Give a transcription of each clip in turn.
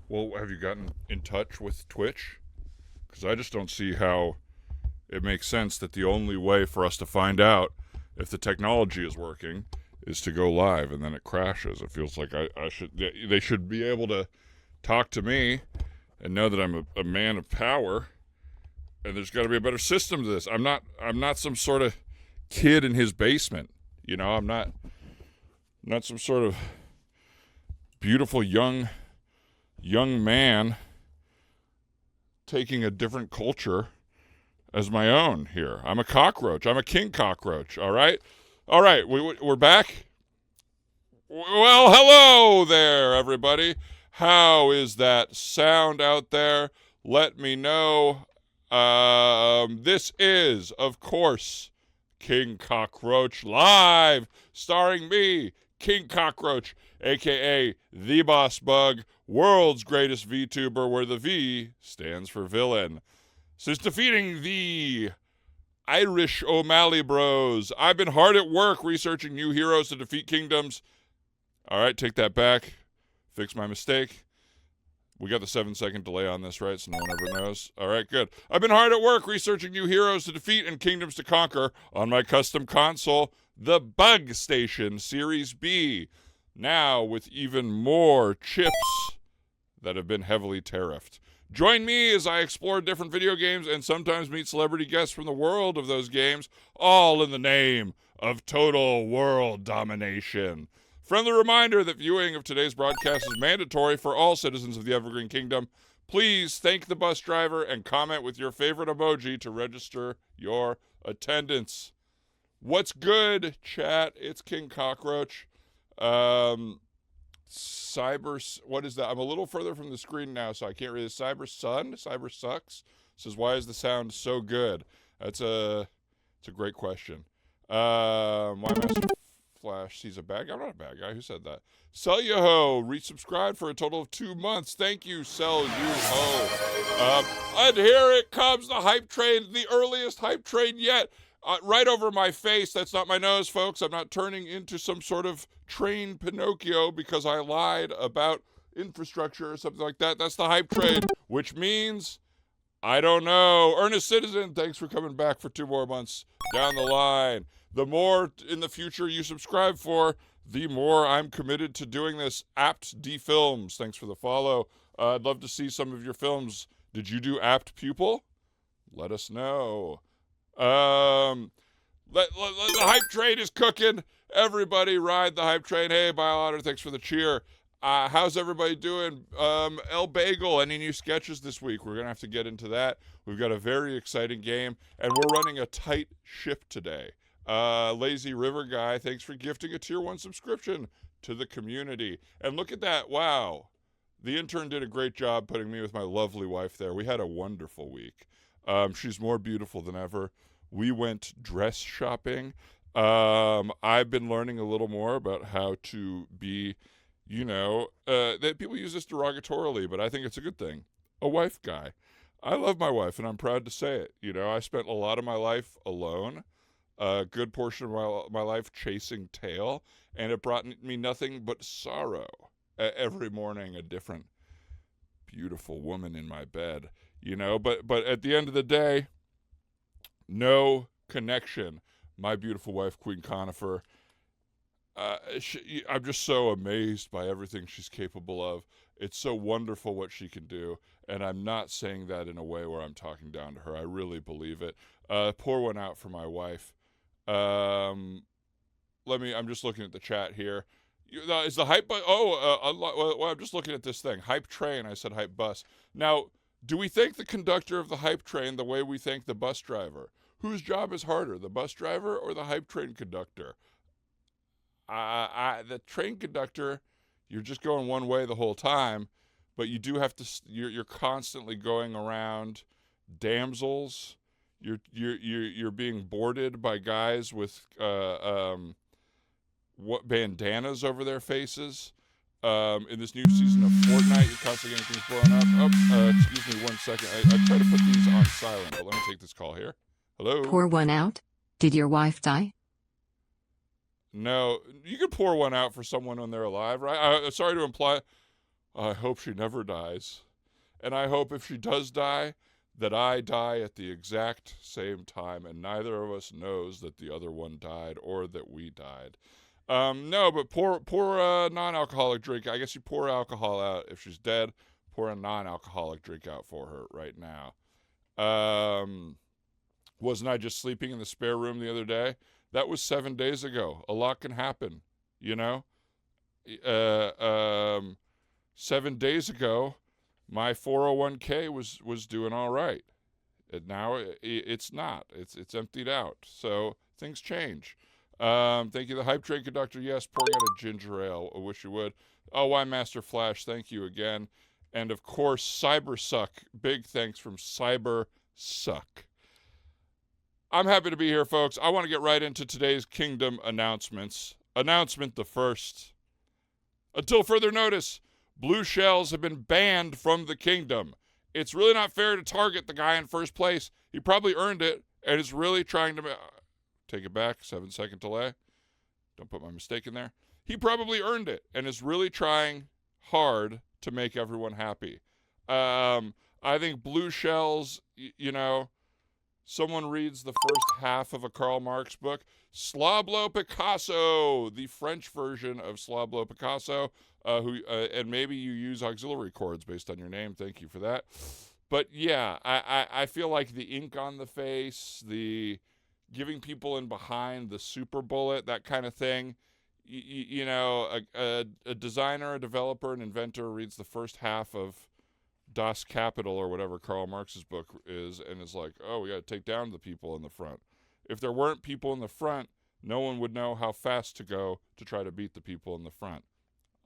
Well, have you gotten in touch with Twitch? Because I just don't see how it makes sense that the only way for us to find out if the technology is working is to go live, and then it crashes. It feels like I should. They should be able to talk to me and know that I'm a man of power. And there's got to be a better system to this. I'm not some sort of kid in his basement. You know, I'm not some sort of beautiful young man taking a different culture as my own here. I'm a cockroach. I'm a king cockroach, all right? All right, we're back. Well, hello there, everybody. How is that sound out there? Let me know. This is, of course, King Cockroach live, starring me, King Cockroach, aka the Boss Bug, world's greatest VTuber, where the V stands for villain. Since defeating the Irish O'Malley Bros, I've been hard at work researching new heroes to defeat kingdoms. All right, take that back. Fix my mistake. We got the 7-second delay on this, right? So no one ever knows. All right, good. I've been hard at work researching new heroes to defeat and kingdoms to conquer on my custom console, the Bug Station Series B. Now with even more chips that have been heavily tariffed. Join me as I explore different video games and sometimes meet celebrity guests from the world of those games, all in the name of total world domination. Friendly reminder that viewing of today's broadcast is mandatory for all citizens of the Evergreen Kingdom. Please thank the bus driver and comment with your favorite emoji to register your attendance. What's good, chat? It's King Cockroach. What is that? I'm a little further from the screen now, so I can't read it. Cyber Sucks says, why is the sound so good? It's a great question. Why Master Flash sees a bad guy? I'm not a bad guy. Who said that? Sell You Ho resubscribed for a total of 2 months. Thank you, Sell You Ho. And here it comes, the hype train, the earliest hype train yet. Right over my face. That's not my nose, folks. I'm not turning into some sort of train Pinocchio because I lied about infrastructure or something like that. That's the hype train, which means, I don't know. Earnest Citizen, thanks for coming back for 2 more months down the line. The more in the future you subscribe for, the more I'm committed to doing this. Apt D Films, thanks for the follow. I'd love to see some of your films. Did you do Apt Pupil? Let us know. The hype train is cooking. Everybody ride the hype train. Hey, BioOtter, thanks for the cheer. How's everybody doing? El Bagel, any new sketches this week? We're going to have to get into that. We've got a very exciting game, and we're running a tight ship today. Lazy River Guy, thanks for gifting a Tier 1 subscription to the community. And look at that. Wow. The intern did a great job putting me with my lovely wife there. We had a wonderful week. She's more beautiful than ever. We went dress shopping. I've been learning a little more about how to be, that people use this derogatorily, but I think it's a good thing. A wife guy. I love my wife, and I'm proud to say it. I spent a lot of my life alone, a good portion of my life chasing tail, and it brought me nothing but sorrow. Every morning, a different beautiful woman in my bed. But at the end of the day, no connection. My beautiful wife, Queen Conifer, I'm just so amazed by everything she's capable of. It's so wonderful what she can do, and I'm not saying that in a way where I'm talking down to her. I really believe it. Pour one out for my wife. I'm just looking at the chat here. Is the hype bus? I'm just looking at this thing. Hype train. I said hype bus. Now, do we thank the conductor of the hype train the way we thank the bus driver? Whose job is harder, the bus driver or the hype train conductor? The train conductor, you're just going one way the whole time, but you do have to. You're constantly going around damsels. You're being boarded by guys with bandanas over their faces. In this new season of Fortnite, you're constantly getting things blown up. Excuse me 1 second. I try to put these on silent, but let me take this call here. Hello? Pour one out? Did your wife die? No, you could pour one out for someone when they're alive, right? Sorry to imply. I hope she never dies. And I hope if she does die, that I die at the exact same time, and neither of us knows that the other one died or that we died. No, but pour a non-alcoholic drink. I guess you pour alcohol out if she's dead. Pour a non-alcoholic drink out for her right now. Wasn't I just sleeping in the spare room the other day? That was 7 days ago. A lot can happen, you know? 7 days ago, my 401k was doing all right. And now it's not. It's emptied out. So things change. Thank you, the Hype Train Conductor. Yes, pouring out a ginger ale. I wish you would. Oh, why Master Flash? Thank you again. And of course, Cybersuck. Big thanks from Cybersuck. I'm happy to be here, folks. I want to get right into today's Kingdom announcements. Announcement the first. Until further notice, blue shells have been banned from the Kingdom. It's really not fair to target the guy in first place. He probably earned it and is really trying to... Take it back, 7-second delay. Don't put my mistake in there. He probably earned it and is really trying hard to make everyone happy. I think blue shells, someone reads the first half of a Karl Marx book. Slablo Picasso, the French version of Slablo Picasso, and maybe you use auxiliary chords based on your name. Thank you for that. But yeah, I feel like the ink on the face, the giving people in behind, the super bullet, that kind of thing. A designer, a developer, an inventor reads the first half of Das Kapital or whatever Karl Marx's book is and is like, oh, we got to take down the people in the front. If there weren't people in the front, no one would know how fast to go to try to beat the people in the front.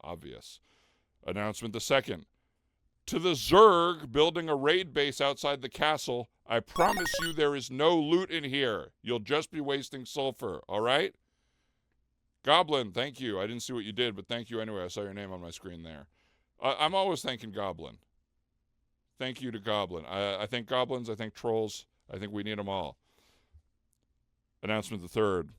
Obvious. Announcement the second. To the Zerg building a raid base outside the castle, I promise you there is no loot in here. You'll just be wasting sulfur, all right? Goblin, thank you. I didn't see what you did, but thank you anyway. I saw your name on my screen there. I'm always thanking Goblin. Thank you to Goblin. I thank goblins. I thank trolls. I think we need them all. Announcement the third.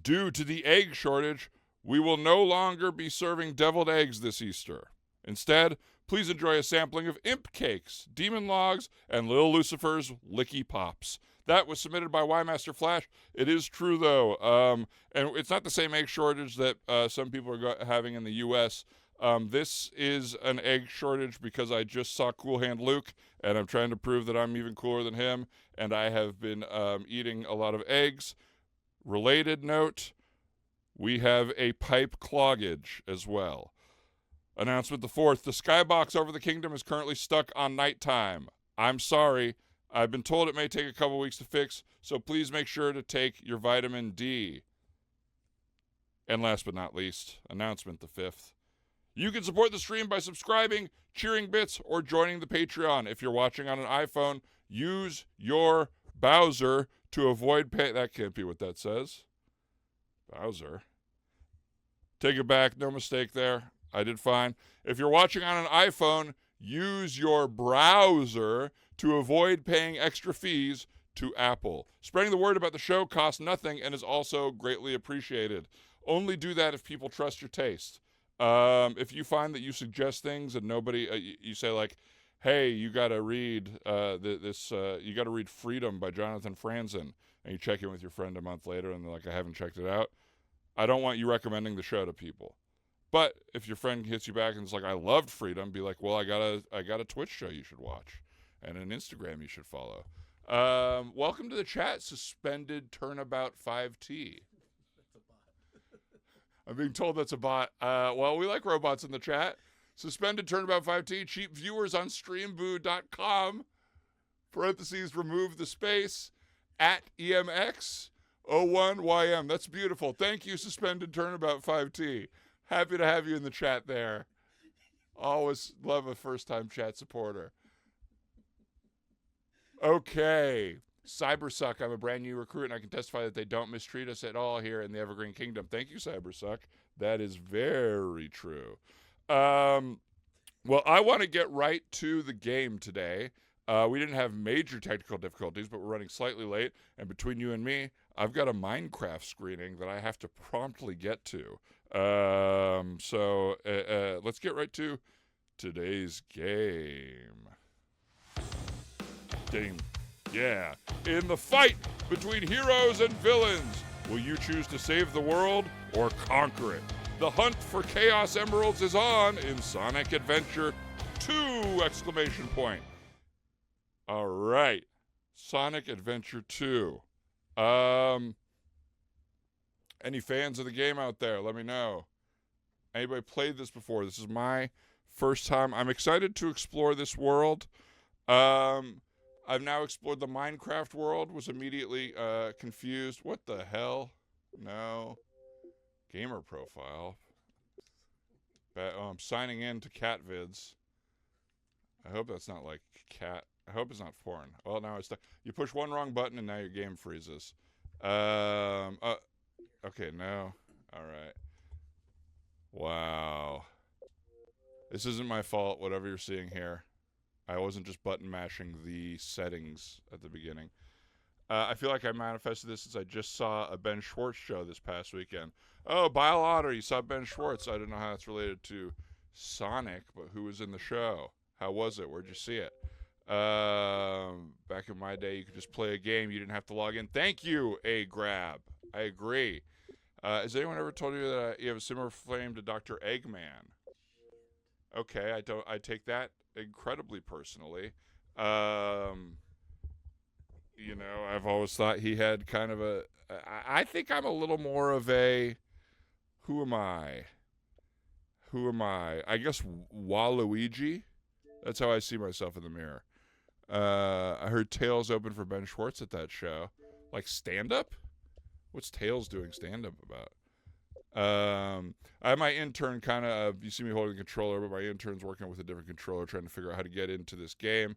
Due to the egg shortage, we will no longer be serving deviled eggs this Easter. Instead, please enjoy a sampling of imp cakes, demon logs, and Lil Lucifer's Licky Pops. That was submitted by Master Flash. It is true, though. And it's not the same egg shortage that some people are having in the U.S. This is an egg shortage because I just saw Cool Hand Luke, and I'm trying to prove that I'm even cooler than him, and I have been eating a lot of eggs. Related note, we have a pipe cloggage as well. Announcement the fourth. The skybox over the Kingdom is currently stuck on nighttime. I'm sorry. I've been told it may take a couple weeks to fix, so please make sure to take your vitamin D. And last but not least, announcement the fifth. You can support the stream by subscribing, cheering bits, or joining the Patreon. If you're watching on an iPhone, use your Bowser to avoid pay. That can't be what that says. Bowser. Take it back. No mistake there. I did fine. If you're watching on an iPhone, use your browser to avoid paying extra fees to Apple. Spreading the word about the show costs nothing and is also greatly appreciated. Only do that if people trust your taste. If you find that you suggest things and nobody, you say like, hey, you got to read you got to read Freedom by Jonathan Franzen, and you check in with your friend a month later and they're like, I haven't checked it out. I don't want you recommending the show to people. But if your friend hits you back and is like, I loved Freedom, be like, well, I got a Twitch show you should watch and an Instagram you should follow. Welcome to the chat, Suspended Turnabout 5T. I'm being told that's a bot. Well, we like robots in the chat. Suspended Turnabout 5T, cheap viewers on streamboo.com. Parentheses, remove the space, at EMX01YM. That's beautiful. Thank you, Suspended Turnabout 5T. Happy to have you in the chat there. Always love a first-time chat supporter. Okay. Cybersuck, I'm a brand new recruit, and I can testify that they don't mistreat us at all here in the Evergreen Kingdom. Thank you, Cybersuck. That is very true. Well, I want to get right to the game today. We didn't have major technical difficulties, but we're running slightly late. And between you and me, I've got a Minecraft screening that I have to promptly get to. So let's get right to today's game. Ding. Yeah. In the fight between heroes and villains, will you choose to save the world or conquer it? The hunt for Chaos Emeralds is on in Sonic Adventure 2! Exclamation point. All right. Sonic Adventure 2. Any fans of the game out there? Let me know. Anybody played this before? This is my first time. I'm excited to explore this world. I've now explored the Minecraft world, was immediately confused. What the hell? No. Gamer profile. I'm signing in to cat vids. I hope that's not like cat. I hope it's not foreign. Well, now it's stuck. You push one wrong button and now your game freezes. Okay, no. All right. Wow. This isn't my fault, whatever you're seeing here. I wasn't just button mashing the settings at the beginning. I feel like I manifested this since I just saw a Ben Schwartz show this past weekend. Oh, Bile Otter, you saw Ben Schwartz. I don't know how that's related to Sonic, but who was in the show? How was it? Where'd you see it? Back in my day, you could just play a game. You didn't have to log in. Thank you, Grabb. I agree. Has anyone ever told you that you have a similar flame to Dr. Eggman? Okay, I take that incredibly personally. You know, I've always thought he had kind of a... I think I'm a little more of a... Who am I? I guess Waluigi? That's how I see myself in the mirror. I heard Tails open for Ben Schwartz at that show. Like stand-up? What's Tails doing stand-up about? I have my intern kind of... you see me holding the controller, but my intern's working with a different controller, trying to figure out how to get into this game.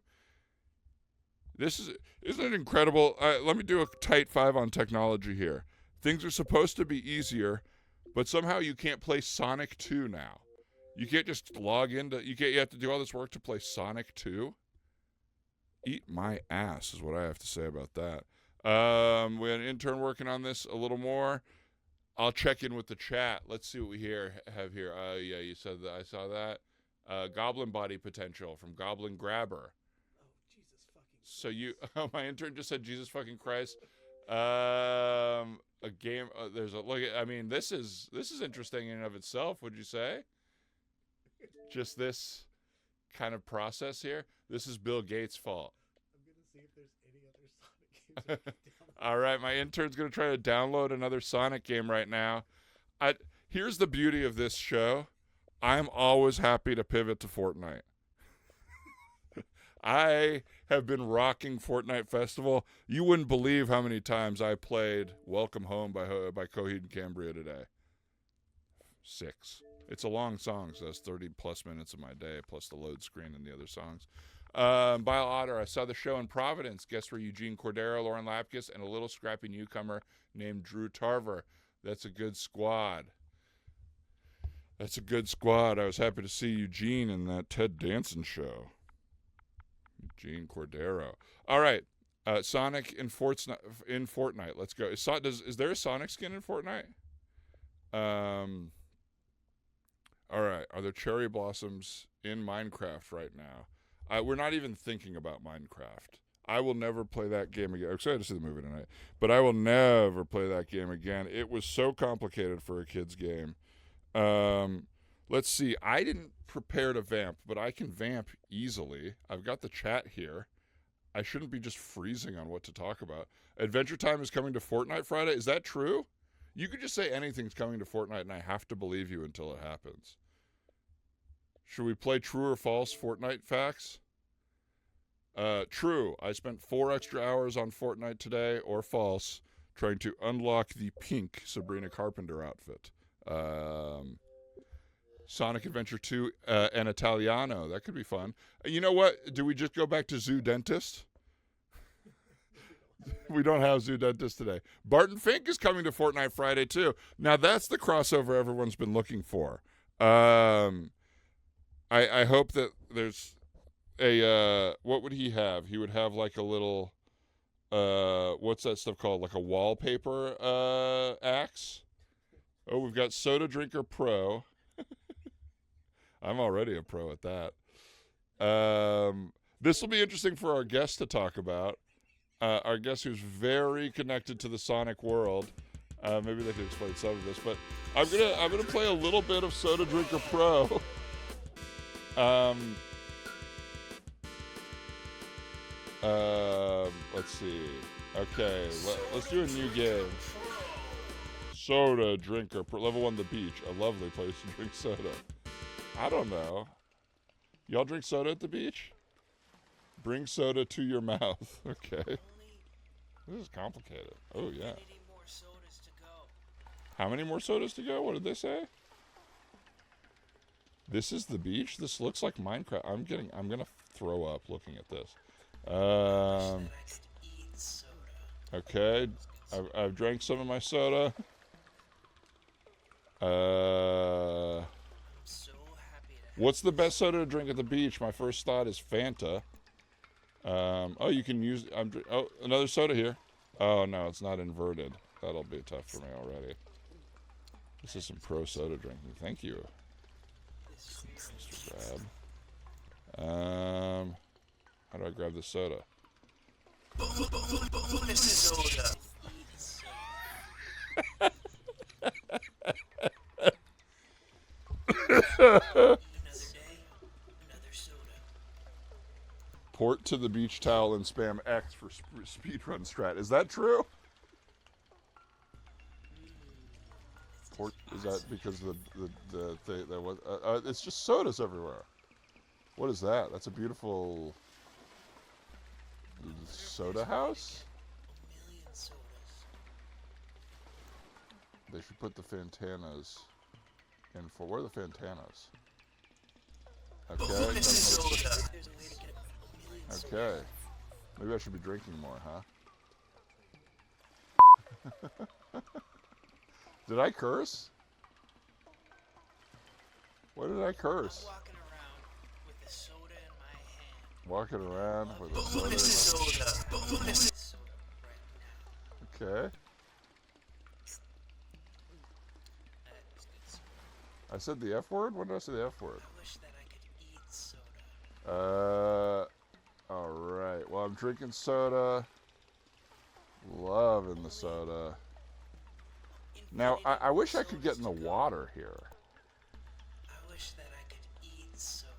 Isn't it incredible? Let me do a tight 5 on technology here. Things are supposed to be easier, but somehow you can't play Sonic 2 now. You can't just log into... You have to do all this work to play Sonic 2? Eat my ass is what I have to say about that. We had an intern working on this a little more. I'll check in with the chat. Let's see what we have here. Yeah, you said that. I saw that. Goblin body potential from Goblin Grabber. So my intern just said Jesus fucking Christ. A game. There's a look. I mean, this is interesting in and of itself. Would you say? Just this kind of process here. This is Bill Gates' fault. I'm gonna see if there's any other Sonic games. All right, my intern's gonna try to download another Sonic game right now. Here's the beauty of this show. I'm always happy to pivot to Fortnite. I have been rocking Fortnite Festival. You wouldn't believe how many times I played Welcome Home by Coheed and Cambria today. 6. It's a long song, so that's 30 plus minutes of my day, plus the load screen and the other songs. Bile Otter, I saw the show in Providence. Guests were Eugene Cordero, Lauren Lapkus, and a little scrappy newcomer named Drew Tarver. That's a good squad. I was happy to see Eugene in that Ted Danson show. Eugene Cordero. All right. Sonic in Fortnite. Let's go. Is there a Sonic skin in Fortnite? All right. Are there cherry blossoms in Minecraft right now? We're not even thinking about Minecraft. I will never play that game again. I'm excited to see the movie tonight, but I will never play that game again. It was so complicated for a kid's game. Let's see. I didn't prepare to vamp, but I can vamp easily. I've got the chat here. I shouldn't be just freezing on what to talk about. Adventure Time is coming to Fortnite Friday. Is that true? You could just say anything's coming to Fortnite, and I have to believe you until it happens. Should we play true or false Fortnite facts? True. I spent 4 extra hours on Fortnite today, or false, trying to unlock the pink Sabrina Carpenter outfit. Sonic Adventure 2 and Italiano. That could be fun. You know what? Do we just go back to Zoo Dentist? We don't have Zoo Dentist today. Barton Fink is coming to Fortnite Friday, too. Now, that's the crossover everyone's been looking for. I hope that there's a... what would he have? He would have like a little... what's that stuff called? Like a wallpaper axe? Oh, we've got Soda Drinker Pro. I'm already a pro at that. This will be interesting for our guest to talk about. Our guest who's very connected to the Sonic world. Maybe they can explain some of this, but I'm gonna play a little bit of Soda Drinker Pro. Let's see. Okay, let's do a new game. Soda Drinker Pro, level 1, the beach, a lovely place to drink soda. I don't know. Y'all drink soda at the beach? Bring soda to your mouth. Okay. This is complicated. Oh yeah. How many more sodas to go? What did they say? This is the beach? This looks like Minecraft. I'm gonna throw up looking at this. Okay. I've drank some of my soda. What's the best soda to drink at the beach? My first thought is Fanta. Oh, you can use. Oh, another soda here. Oh no, it's not inverted. That'll be tough for me already. This is some pro soda drinking. Thank you, Mr. Grabb. How do I grab the soda? Port to the beach towel and spam X for speedrun strat. Is that true? Port, is that because the thing that was? It's just sodas everywhere. What is that? That's a beautiful soda house. They should put the Fantanas in for. Where are the Fantanas? Okay. Okay. Maybe I should be drinking more, huh? Did I curse? What did I curse? Walking around with a soda in my hand. Okay. I said the F word? When did I say the F word? Alright. Well, I'm drinking soda. Loving the soda. Now, I wish I could get in the water here. I wish that I could eat soda.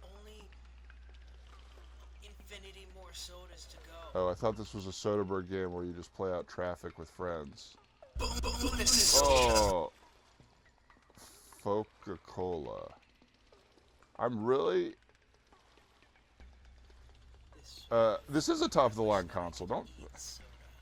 Only infinity more sodas to go. Oh, I thought this was a Soderbergh game where you just play out traffic with friends. Oh. Coca-Cola. I'm really... this is a top-of-the-line console.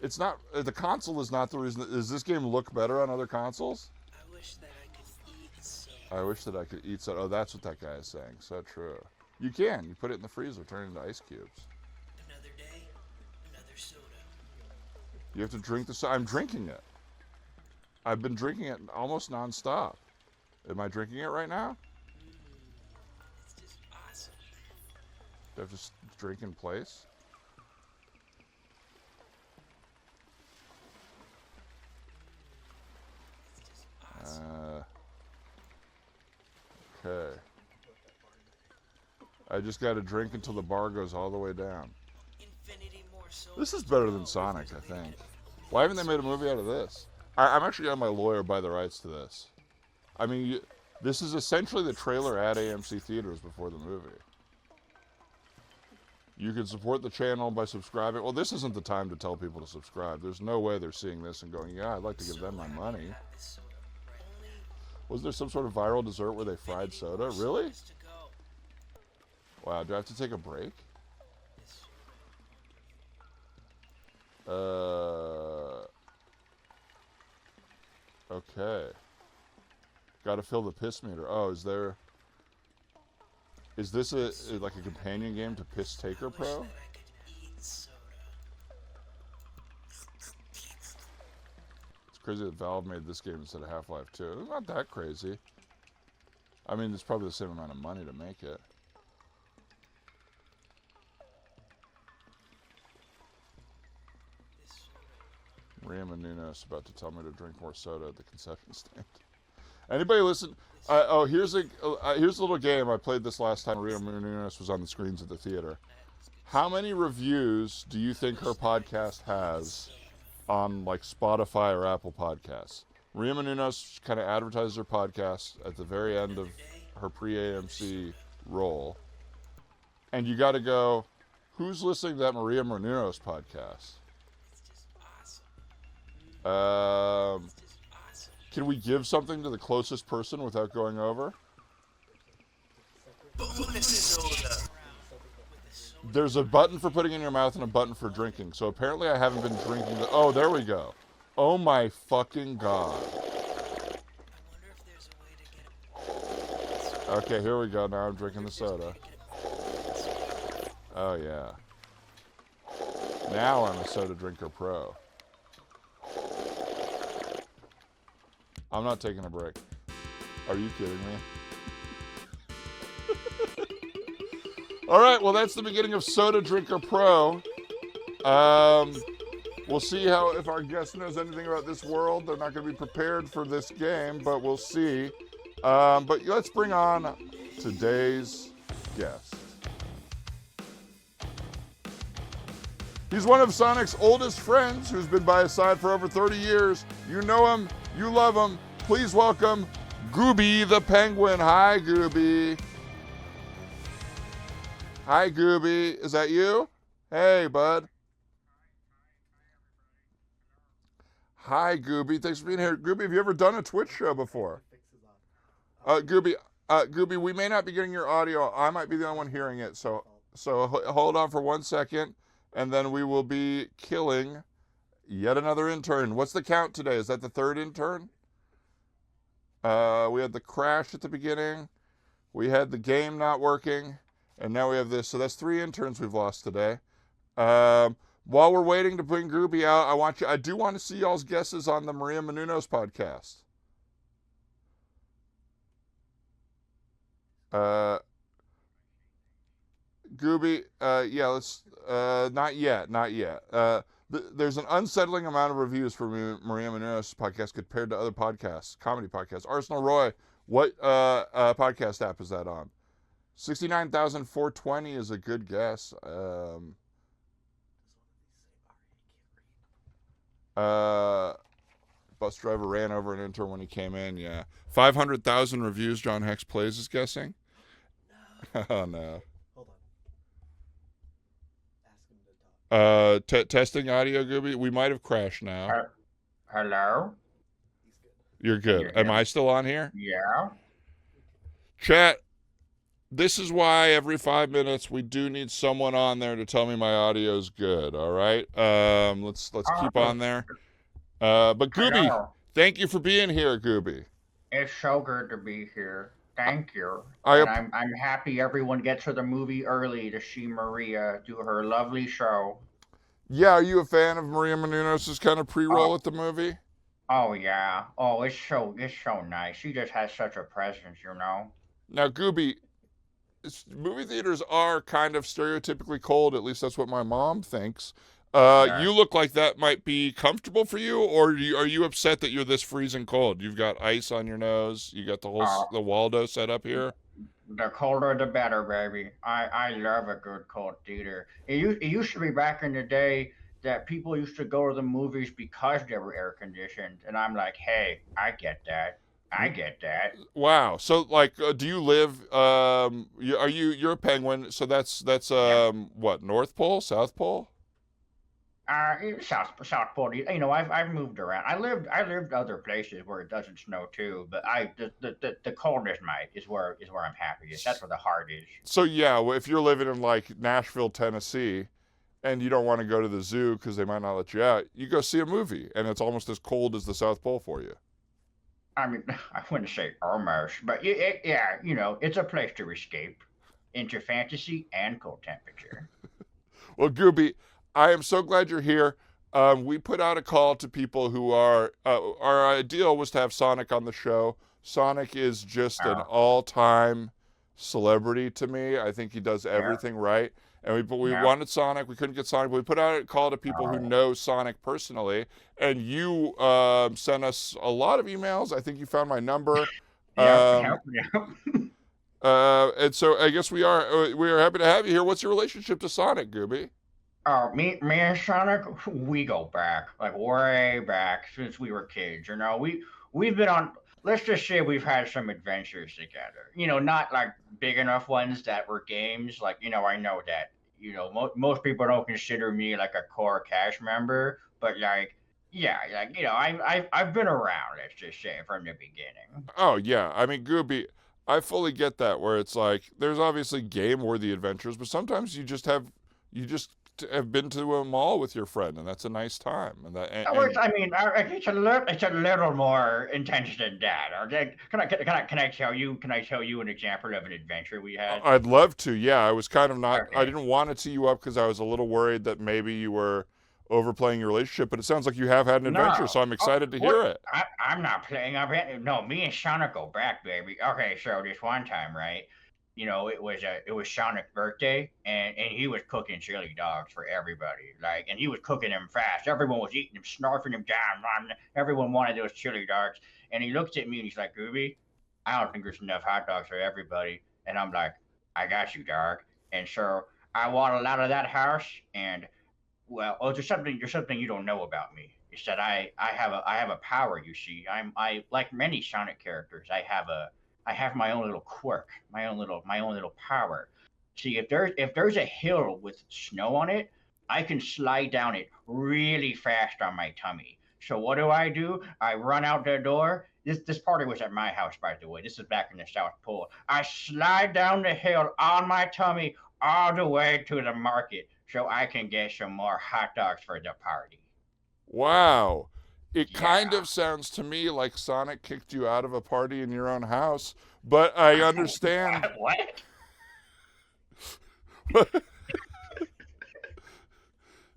It's not... the console is not the reason... Does this game look better on other consoles? I wish that I could eat soda. I wish that I could eat soda. Oh, that's what that guy is saying. So true. You can. You put it in the freezer, turn it into ice cubes. Another day, another soda. You have to drink the soda. I'm drinking it. I've been drinking it almost nonstop. Am I drinking it right now? It's just awesome. Do I have to drink in place? It's just awesome. Okay. I just got to drink until the bar goes all the way down. Infinity more sodas. This is better than Sonic, I think. Why haven't they made a movie out of this? I'm actually going to my lawyer buy the rights to this. I mean, this is essentially the trailer at AMC theaters before the movie. You can support the channel by subscribing. Well, this isn't the time to tell people to subscribe. There's no way they're seeing this and going, yeah, I'd like to give them my money. Was there some sort of viral dessert where they fried soda? Really? Wow, do I have to take a break? Okay. Gotta fill the piss meter. Oh, is this like a companion game to Piss Taker Pro? It's crazy that Valve made this game instead of Half-Life 2. It's not that crazy. I mean, it's probably the same amount of money to make it. Maria Menounos about to tell me to drink more soda at the concession stand. Anybody listen? Here's a little game. I played this last time Maria Menounos was on the screens at the theater. How many reviews do you think her podcast has on like Spotify or Apple Podcasts? Maria Menounos kind of advertises her podcast at the very end of her pre-AMC role. And you got to go, who's listening to that Maria Menounos podcast? Can we give something to the closest person without going over? There's a button for putting in your mouth and a button for drinking. So apparently I haven't been drinking. Oh, there we go. Oh my fucking God. Okay, here we go. Now I'm drinking the soda. Oh yeah. Now I'm a soda drinker pro. I'm not taking a break. Are you kidding me? All right, well, that's the beginning of Soda Drinker Pro. We'll see if our guest knows anything about this world. They're not going to be prepared for this game, but we'll see. But let's bring on today's guest. He's one of Sonic's oldest friends who's been by his side for over 30 years. You know him. You love him. Please welcome Goobie the Penguin. Hi, Goobie. Hi, Goobie. Is that you? Hey, bud. Hi, Goobie. Thanks for being here. Goobie, have you ever done a Twitch show before? Goobie, we may not be getting your audio. I might be the only one hearing it. So hold on for 1 second, and then we will be killing yet another intern. What's the count today? Is that the third intern? We had the crash at the beginning. We had the game not working. And now we have this. So that's 3 interns we've lost today. While we're waiting to bring Goobie out, I do want to see y'all's guesses on the Maria Menounos podcast. Goobie, yeah, let's, not yet. There's an unsettling amount of reviews for Maria Menounos' podcast compared to other podcasts, comedy podcasts. Arsenal Roy, what podcast app is that on? 69,420 is a good guess. Bus driver ran over an intern when he came in, yeah. 500,000 reviews, John Hex Plays is guessing? No. Oh, no. Hold on. Ask him to talk. Testing audio, Goobie. We might have crashed now. Hello? He's good. You're good. Am I still on here? Yeah. Chat, this is why every 5 minutes we do need someone on there to tell me my audio's good, all right? Let's keep on there. But Goobie, Hello. thank you for being here, Goobie. It's so good to be here. Thank you. I- And I'm happy everyone gets to the movie early to see Maria do her lovely show. Yeah, are you a fan of Maria Menounos' kind of pre-roll Oh. at the movie? Oh yeah. Oh, it's so nice. She just has such a presence, you know. Now, Goobie, movie theaters are kind of stereotypically cold. At least that's what my mom thinks. Yeah. You look like that might be comfortable for you, or are you upset that you're this freezing cold? You've got ice on your nose. You got the whole the Waldo set up here. The colder the better, baby. I love a good cold theater. It used to be back in the day that people used to go to the movies because they were air conditioned, and I'm like, hey, I get that. Wow. So, like, do you live? You're a penguin? So that's what, North Pole, South Pole? South Pole. You know, I've moved around. I lived other places where it doesn't snow too, but the coldest night is where I'm happiest. That's where the heart is. So yeah, well, if you're living in like Nashville, Tennessee, and you don't want to go to the zoo because they might not let you out, you go see a movie, and it's almost as cold as the South Pole for you. I mean, I wouldn't say almost, but yeah, you know, it's a place to escape into fantasy and cold temperature. Well, Goobie, I am so glad you're here. We put out a call to people who are, our ideal was to have Sonic on the show. Sonic is just an all-time celebrity to me. I think he does everything right. And we Yeah. wanted Sonic. We couldn't get Sonic. But we put out a call to people who know Sonic personally. And you sent us a lot of emails. I think you found my number. Yep. Um, and so I guess we are happy to have you here. What's your relationship to Sonic, Gooby? Me and Sonic, we go back, like way back since we were kids. We've been on. Let's just say we've had some adventures together. Not like big enough ones that were games. Like I know that most people don't consider me like a core cast member, but like yeah, like I've been around. Let's just say from the beginning. Oh yeah, I mean Gooby, I fully get that. Where it's like there's obviously game-worthy adventures, but sometimes you just have been to a mall with your friend, and that's a nice time. And that and, Oh, and it's a little more intense than that. Okay? Can I tell you? Can I tell you an example of an adventure we had? I'd love to. Yeah, I was kind of not. I Okay. didn't want to tee you up because I was a little worried that maybe you were overplaying your relationship. But it sounds like you have had an adventure, No. so I'm Oh, excited to what? hear it. I'm not playing up it. No, me and Sonic go back, baby. Okay, so this one time, right? It was Sonic's birthday, and he was cooking chili dogs for everybody. Like, and he was cooking them fast. Everyone was eating them, snarfing them down. Everyone wanted those chili dogs. And he looks at me and he's like, "Gooby, I don't think there's enough hot dogs for everybody." And I'm like, "I got you, dog." And so I waddled out of that house, and well, there's something you don't know about me. Is that I have a power. You see, I like many Sonic characters. I have my own little quirk, my own little power. See, if there's a hill with snow on it, I can slide down it really fast on my tummy. So what do? I run out the door. This party was at my house, by the way. This is back in the South Pole. I slide down the hill on my tummy all the way to the market so I can get some more hot dogs for the party. Wow. It kind Yeah. of sounds to me like Sonic kicked you out of a party in your own house, but I understand. What?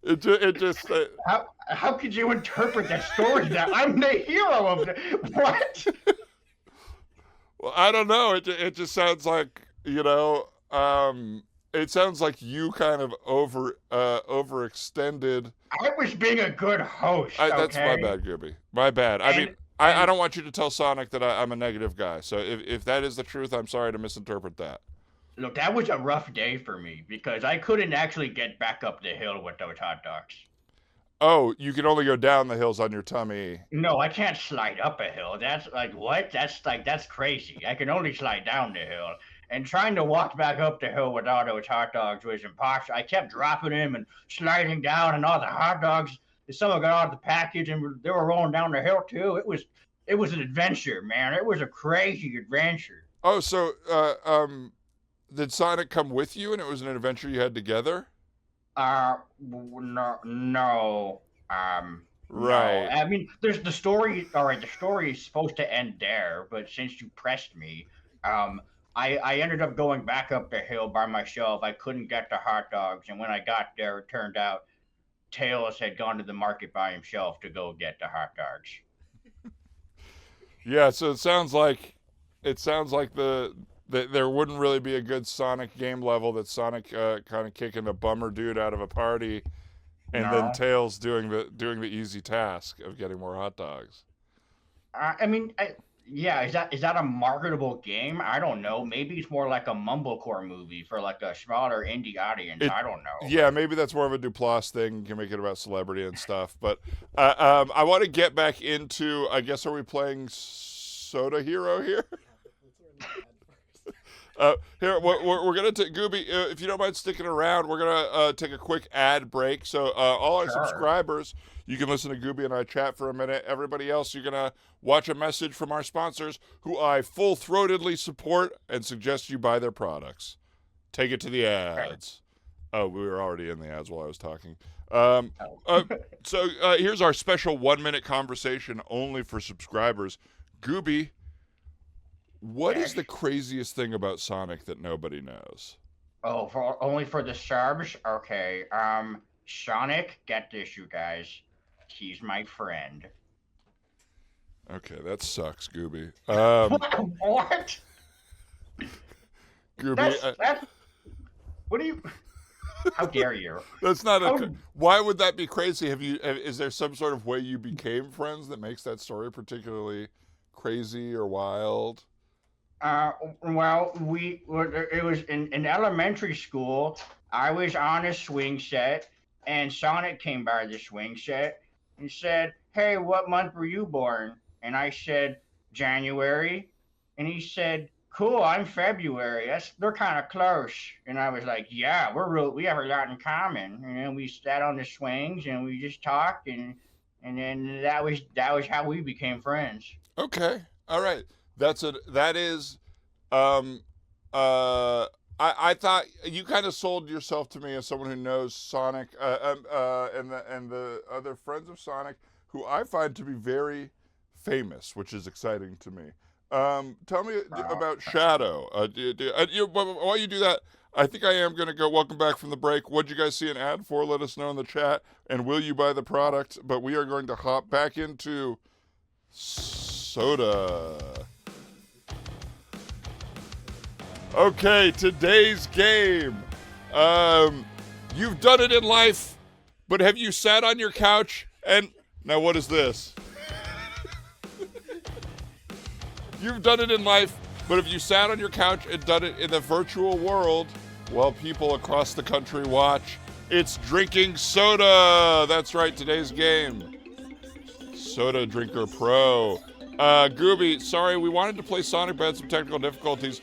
It just How could you interpret that story that I'm the hero of the what? well, I don't know. It just sounds like it sounds like you kind of overextended. I was being a good host, That's my okay? bad, Gooby. My bad. I And mean, I and don't want you to tell Sonic that I'm a negative guy. So if that is the truth, I'm sorry to misinterpret that. look, that was a rough day for me because I couldn't actually get back up the hill with those hot dogs. Oh, you can only go down the hills on your tummy. No, I can't slide up a hill. That's like what? That's crazy. I can only slide down the hill. And trying to walk back up the hill with all those hot dogs was impossible. I kept dropping them and sliding down, and all the hot dogs. Some of them got out of the package, and they were rolling down the hill too. It was an adventure, man. It was a crazy adventure. Oh, so did Sonic come with you, and it was an adventure you had together? No, no, no. Right. I mean, there's the story. All right, the story is supposed to end there, but since you pressed me, um, I ended up going back up the hill by myself. I couldn't get the hot dogs, and when I got there, it turned out Tails had gone to the market by himself to go get the hot dogs. Yeah. So it sounds like there wouldn't really be a good Sonic game level that Sonic kind of kicking a bummer dude out of a party, and then No, Tails doing the easy task of getting more hot dogs. I mean, yeah, is that a marketable game? I don't know. Maybe it's more like a mumblecore movie for like a smaller indie audience. It I don't know. Yeah, maybe that's more of a Duplass thing. You can make it about celebrity and stuff. But I want to get back into. I guess are we playing Soda Hero here? Here we're gonna take Gooby. If you don't mind sticking around, we're gonna take a quick ad break. So all our Sure. subscribers, you can listen to Gooby and I chat for a minute. Everybody else, you're gonna watch a message from our sponsors, who I full-throatedly support and suggest you buy their products. Take it to the Okay. ads. Oh, we were already in the ads while I was talking. Um, Oh. so here's our special 1-minute conversation only for subscribers. Gooby, what is Yes. the craziest thing about Sonic that nobody knows? Oh, only for the subs? Okay. Sonic, get this, you guys. He's my friend. Okay, that sucks, Gooby. What? Goobie. That's what do you? How dare you? That's not How- a. Why would that be crazy? Is there some sort of way you became friends that makes that story particularly crazy or wild? Well, it was in elementary school. I was on a swing set, and Sonic came by the swing set and said, "Hey, what month were you born?" And I said, "January." And he said, "Cool, I'm February. They're kind of close." And I was like, "Yeah, we have a lot in common." And then we sat on the swings and we just talked, and then that was how we became friends. Okay, all right. That is. Um, I thought you kind of sold yourself to me as someone who knows Sonic, and the other friends of Sonic, who I find to be very famous, which is exciting to me. Tell me about Shadow. While you do that, I think I am going to go. Welcome back from the break. What'd you guys see an ad for? Let us know in the chat. And will you buy the product? But we are going to hop back into soda. Okay, today's game. You've done it in life, but have you sat on your couch and... Now, what is this? You've done it in life, but have you sat on your couch and done it in the virtual world while people across the country watch? It's drinking soda. That's right, today's game. Soda Drinker Pro. Goobie, sorry, we wanted to play Sonic, but had some technical difficulties.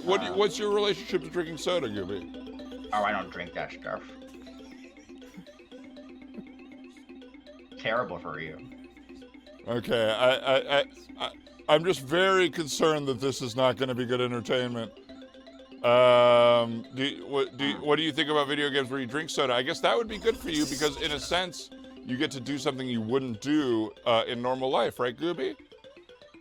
What's your relationship to drinking soda, Goobie? Oh, I don't drink that stuff. Terrible for you. Okay, I'm just very concerned that this is not going to be good entertainment. What do you think about video games where you drink soda? I guess that would be good for you because, in a sense, you get to do something you wouldn't do in normal life, right, Goobie?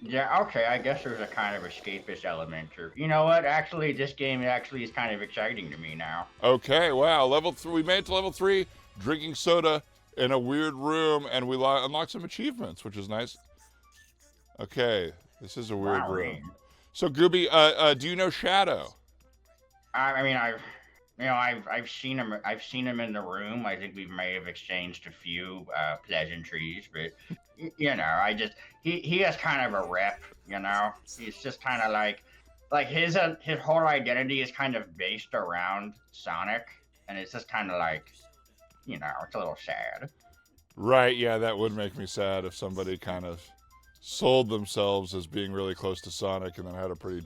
Yeah, okay, I guess there's a kind of escapist element to. You know what? Actually, this game actually is kind of exciting to me now. Okay, wow, level 3. We made it to level 3, drinking soda in a weird room, and we unlocked some achievements, which is nice. Okay, this is a weird room. So, Goobie, do you know Shadow? I mean, I've seen him. I've seen him in the room. I think we may have exchanged a few pleasantries, but you know, he has kind of a rep. You know, he's just kind of like his whole identity is kind of based around Sonic, and it's just kind of like, you know, it's a little sad. Right? Yeah, that would make me sad if somebody kind of sold themselves as being really close to Sonic and then had a pretty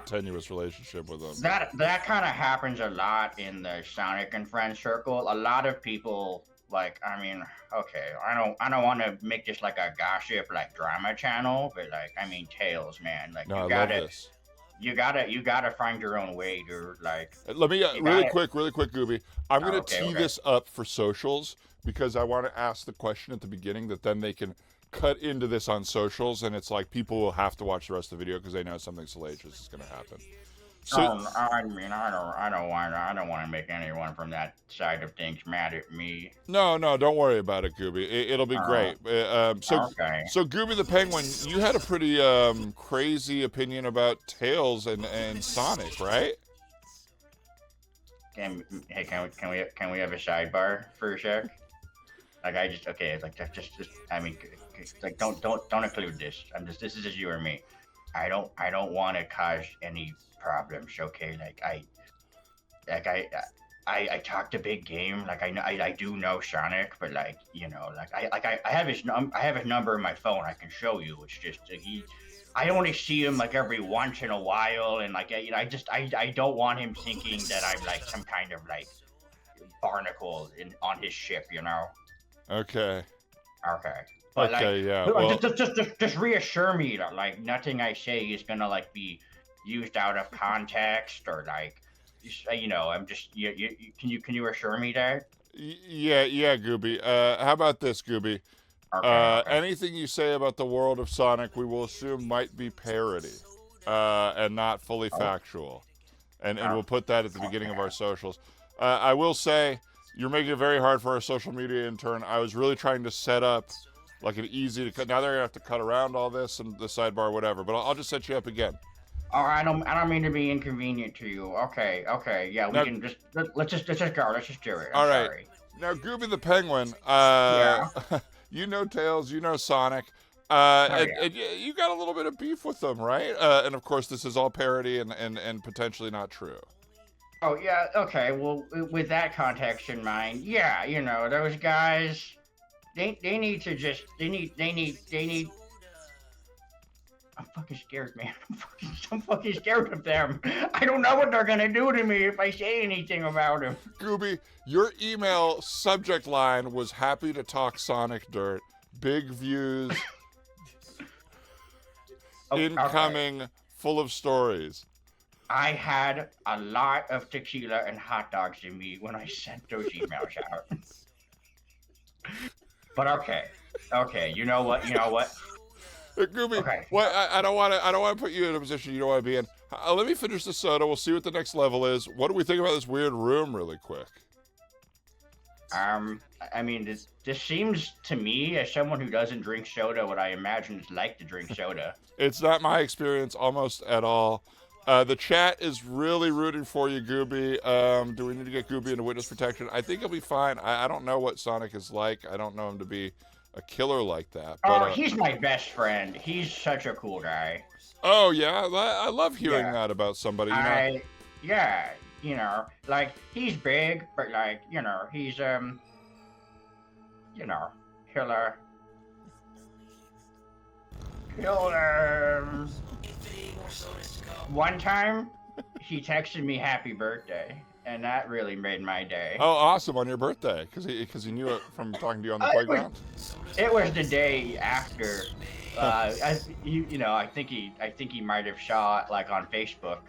tenuous relationship with him. That kind of happens a lot in the Sonic and Friends circle. A lot of people, like, I mean, okay, I don't want to make this like a gossip like drama channel, but like, I mean, Tails, man, like no, you gotta find your own way, dude. Like, let me really quick, Goobie. I'm gonna tee this up for socials because I want to ask the question at the beginning that then they can cut into this on socials, and it's like people will have to watch the rest of the video because they know something salacious is going to happen. So, I mean, I don't want to make anyone from that side of things mad at me. No, don't worry about it, Goobie. It'll be great. So Goobie the Penguin, you had a pretty crazy opinion about Tails and Sonic, right? Can we have a sidebar for a sec? Like I mean, like don't include this. This is just you or me. I don't want to cause any problems. Okay, I talked a big game. Like I do know Sonic, but like, you know, like I have his number in my phone. I can show you. It's just I only see him like every once in a while, and like, you know, I don't want him thinking that I'm like some kind of like barnacle on his ship, you know. Okay. But okay, like, yeah. Well, just reassure me that like nothing I say is gonna like be used out of context or like, you know, I'm just can you assure me that? Yeah, Goobie. How about this, Goobie? Okay. Anything you say about the world of Sonic, we will assume might be parody, and not fully factual, and we'll put that at the beginning of our socials. I will say, you're making it very hard for our social media intern. I was really trying to set up like an easy to cut. Now they're gonna have to cut around all this and the sidebar, whatever. But I'll just set you up again. Oh, I don't mean to be inconvenient to you. Okay, yeah, we Now- can just let's just go. Let's just do it. I'm All right. sorry. Now, Goobie the Penguin, Yeah. you know Tails, you know Sonic. yeah. And you got a little bit of beef with them, right? And of course, this is all parody and potentially not true. Oh yeah, okay. Well, with that context in mind, yeah, those guys, they need to just they need. I'm fucking scared, man. I'm fucking scared of them. I don't know what they're gonna do to me if I say anything about them. Goobie, your email subject line was "Happy to talk Sonic Dirt." Big views, Okay. incoming, full of stories. I had a lot of tequila and hot dogs in me when I sent those emails out. But okay. You know what? Goobie, Okay. what I don't want to put you in a position you don't want to be in. Let me finish the soda. We'll see what the next level is. What do we think about this weird room, really quick? I mean, this seems to me, as someone who doesn't drink soda, what I imagine is like to drink soda. It's not my experience almost at all. The chat is really rooting for you, Goobie. Do we need to get Goobie into witness protection? I think he'll be fine. I don't know what Sonic is like. I don't know him to be a killer like that. But, Oh, he's my best friend. He's such a cool guy. oh yeah, I love hearing Yeah. that about somebody. You know? Yeah, like he's big, but like, he's killer. One time, he texted me happy birthday, and that really made my day. Oh, awesome! On your birthday, because he knew it from talking to you on the playground. It was the day after. I think he might have shot like on Facebook,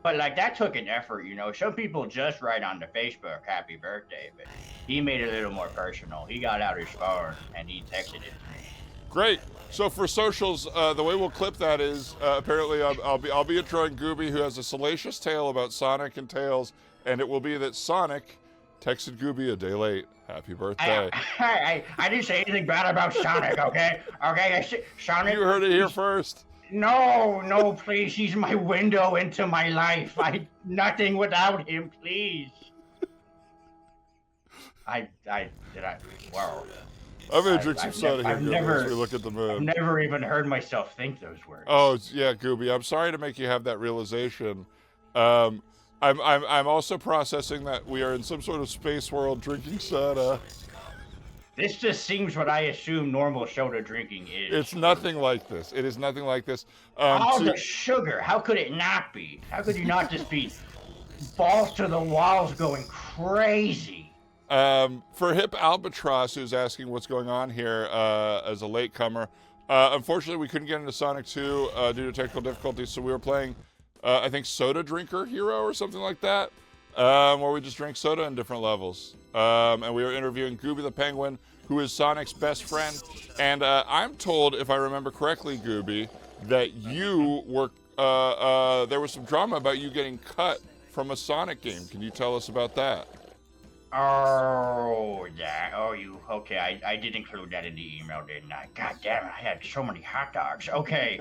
but like that took an effort. Some people just write on the Facebook "Happy Birthday," but he made it a little more personal. He got out his phone and he texted it to me. Great. So for socials, the way we'll clip that is apparently I'll be introing Goobie, who has a salacious tale about Sonic and Tails, and it will be that Sonic texted Goobie a day late. Happy birthday! I didn't say anything bad about Sonic. Okay. Sonic. You heard it here first. No, please. He's my window into my life. Nothing without him, please. Wow. I'm gonna drink some soda here, I've Goobie, never- as we look at the I've moon. never even heard myself think those words. Oh yeah, Goobie. I'm sorry to make you have that realization. I'm also processing that we are in some sort of space world drinking soda. This just seems what I assume normal soda drinking is. It's nothing like this. It is nothing like this. All the sugar. How could it not be? How could you not just be balls to the walls going crazy? For Hip Albatross, who's asking what's going on here as a latecomer, unfortunately we couldn't get into Sonic 2 due to technical difficulties, so we were playing, I think, Soda Drinker Hero or something like that, where we just drank soda in different levels. And we were interviewing Goobie the Penguin, who is Sonic's best friend. And I'm told, if I remember correctly, Goobie, that you were, there was some drama about you getting cut from a Sonic game. Can you tell us about that? Oh, yeah. Oh, okay. I did include that in the email, didn't I? God damn it. I had so many hot dogs. Okay.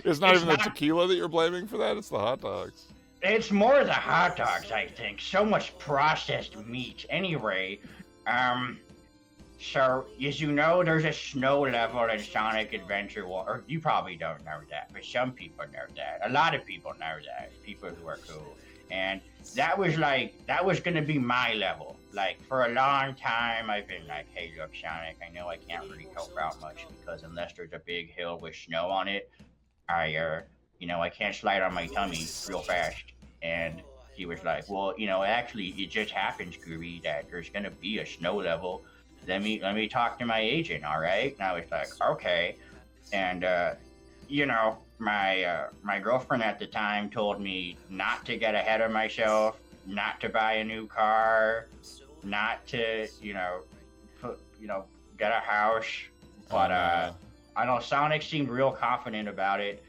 It's not even the tequila that you're blaming for that, it's the hot dogs. It's more the hot dogs, I think. So much processed meat. Anyway, so, as you know, there's a snow level in Sonic Adventure 1. Or you probably don't know that, but some people know that. A lot of people know that. People who are cool. And that was gonna be my level. Like, for a long time, I've been like, hey, look, Sonic, I know I can't really help out much because unless there's a big hill with snow on it, I can't slide on my tummy real fast. And he was like, well, actually, it just happens, Goobie, that there's gonna be a snow level. Let me talk to my agent, all right? And I was like, okay. And, my girlfriend at the time told me not to get ahead of myself, not to buy a new car, not to, get a house. But I know Sonic seemed real confident about it.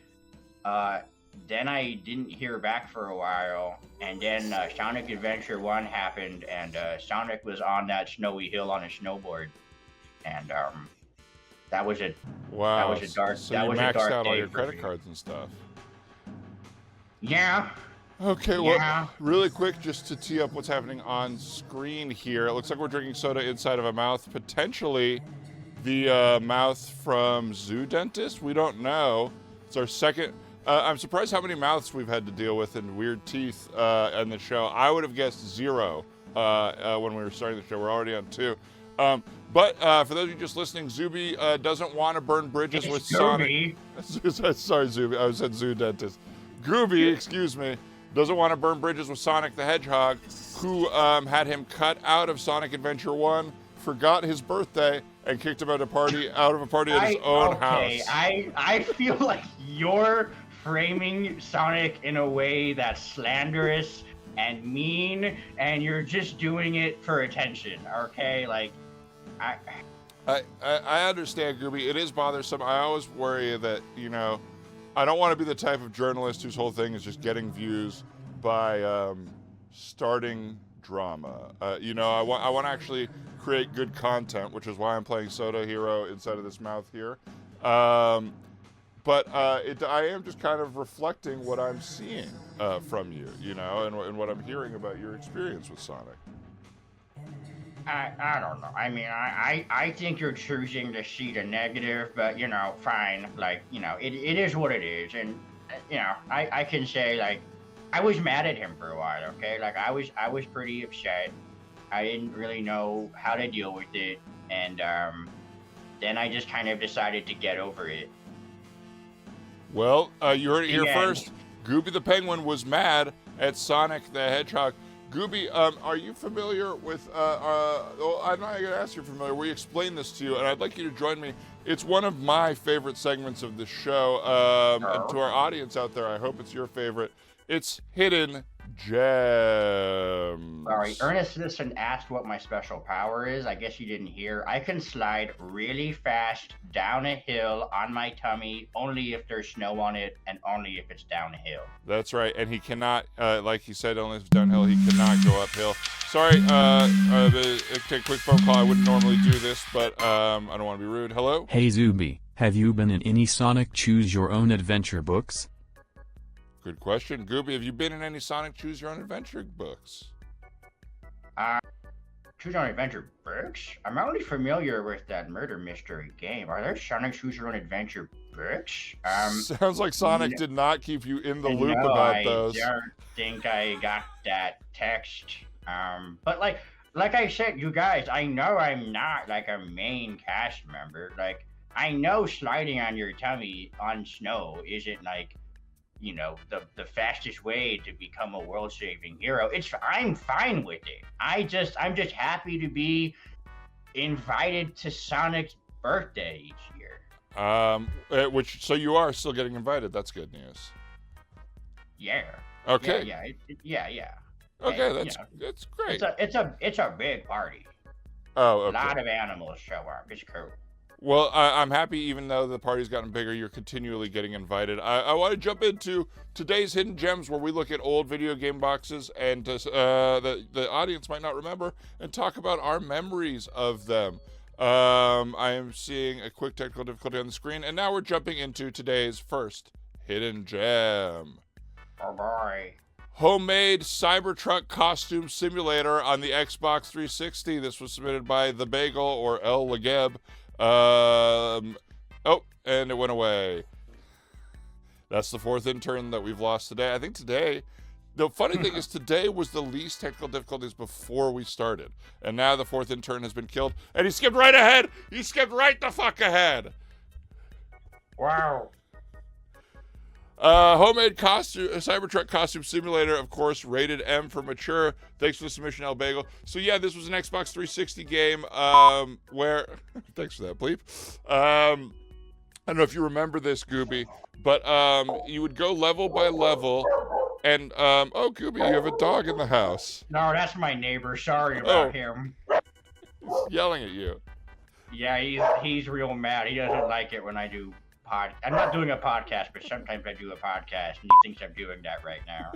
Then I didn't hear back for a while, and then Sonic Adventure 1 happened, and Sonic was on that snowy hill on a snowboard, and that was a Wow. that was a dark So that you was a maxed dark out all day your for credit me. cards and stuff. Yeah. Okay, Yeah. well, really quick, just to tee up what's happening on screen here. It looks like we're drinking soda inside of a mouth, potentially the mouth from Zoo Dentist. We don't know. It's our second. I'm surprised how many mouths we've had to deal with and weird teeth in the show. I would have guessed 0 when we were starting the show. We're already on 2. But for those of you just listening, Zuby doesn't want to burn bridges with Sonic. Sorry, Zuby. I said Zoo Dentist. Goobie, excuse me, doesn't want to burn bridges with Sonic the Hedgehog, who had him cut out of Sonic Adventure 1, forgot his birthday, and kicked him out of a party at his own house. I feel like you're framing Sonic in a way that's slanderous and mean, and you're just doing it for attention, okay? Like, I understand, Goobie. It is bothersome. I always worry that, I don't want to be the type of journalist whose whole thing is just getting views by starting drama. I want to actually create good content, which is why I'm playing Soda Hero inside of this mouth here. But I am just kind of reflecting what I'm seeing from you, and what I'm hearing about your experience with Sonic. I don't know. I mean, I think you're choosing to see the negative, but, fine. Like, it is what it is. And, I can say, like, I was mad at him for a while, okay? Like, I was pretty upset. I didn't really know how to deal with it. And then I just kind of decided to get over it. Well, you heard it here first. Goobie the Penguin was mad at Sonic the Hedgehog. Goobie, are you familiar with, I'm not going to ask you if you're familiar. We explained this to you, and I'd like you to join me. It's one of my favorite segments of the show. And to our audience out there, I hope it's your favorite. It's Hidden Gems. Sorry, Ernest Citizen asked what my special power is. I guess you didn't hear. I can slide really fast down a hill on my tummy, only if there's snow on it, and only if it's downhill. That's right, and he cannot, like he said, only if it's downhill, he cannot go uphill. Sorry, take a quick phone call. I wouldn't normally do this, but I don't want to be rude. Hello? Hey Zuby, have you been in any Sonic Choose Your Own Adventure books? Good question. Goobie, have you been in any Sonic Choose Your Own Adventure books? Choose Your Own Adventure books? I'm only familiar with that murder mystery game. Are there Sonic Choose Your Own Adventure books? Sounds like Sonic did not keep you in the loop about those. I don't think I got that text. But like I said, you guys, I know I'm not like a main cast member. Like, I know sliding on your tummy on snow isn't like, the fastest way to become a world-saving hero. I'm fine with it. I'm just happy to be invited to Sonic's birthday each year. So you are still getting invited. That's good news. Yeah. Okay. Yeah. Okay, that's great. It's a big party. Oh, okay. A lot of animals show up. It's cool. Well, I'm happy, even though the party's gotten bigger, you're continually getting invited. I want to jump into today's Hidden Gems, where we look at old video game boxes and the audience might not remember, and talk about our memories of them. I am seeing a quick technical difficulty on the screen, and now we're jumping into today's first Hidden Gem. Oh boy. Homemade Cybertruck costume simulator on the Xbox 360. This was submitted by The Bagel, or El Legeb. And it went away. That's the fourth intern that we've lost today. I think today, the funny thing is today was the least technical difficulties before we started. And now the fourth intern has been killed, and he skipped right ahead. He skipped right the fuck ahead. Wow. Homemade Cybertruck costume simulator, of course, rated M for mature. Thanks for the submission, El Bagel. So yeah, this was an Xbox 360 game where thanks for that, bleep. I don't know if you remember this, Goobie, but you would go level by level, and oh, Goobie, you have a dog in the house. No, that's my neighbor. Sorry about him. He's yelling at you. Yeah, he's real mad. He doesn't like it when I do I'm not doing a podcast, but sometimes I do a podcast, and he thinks I'm doing that right now.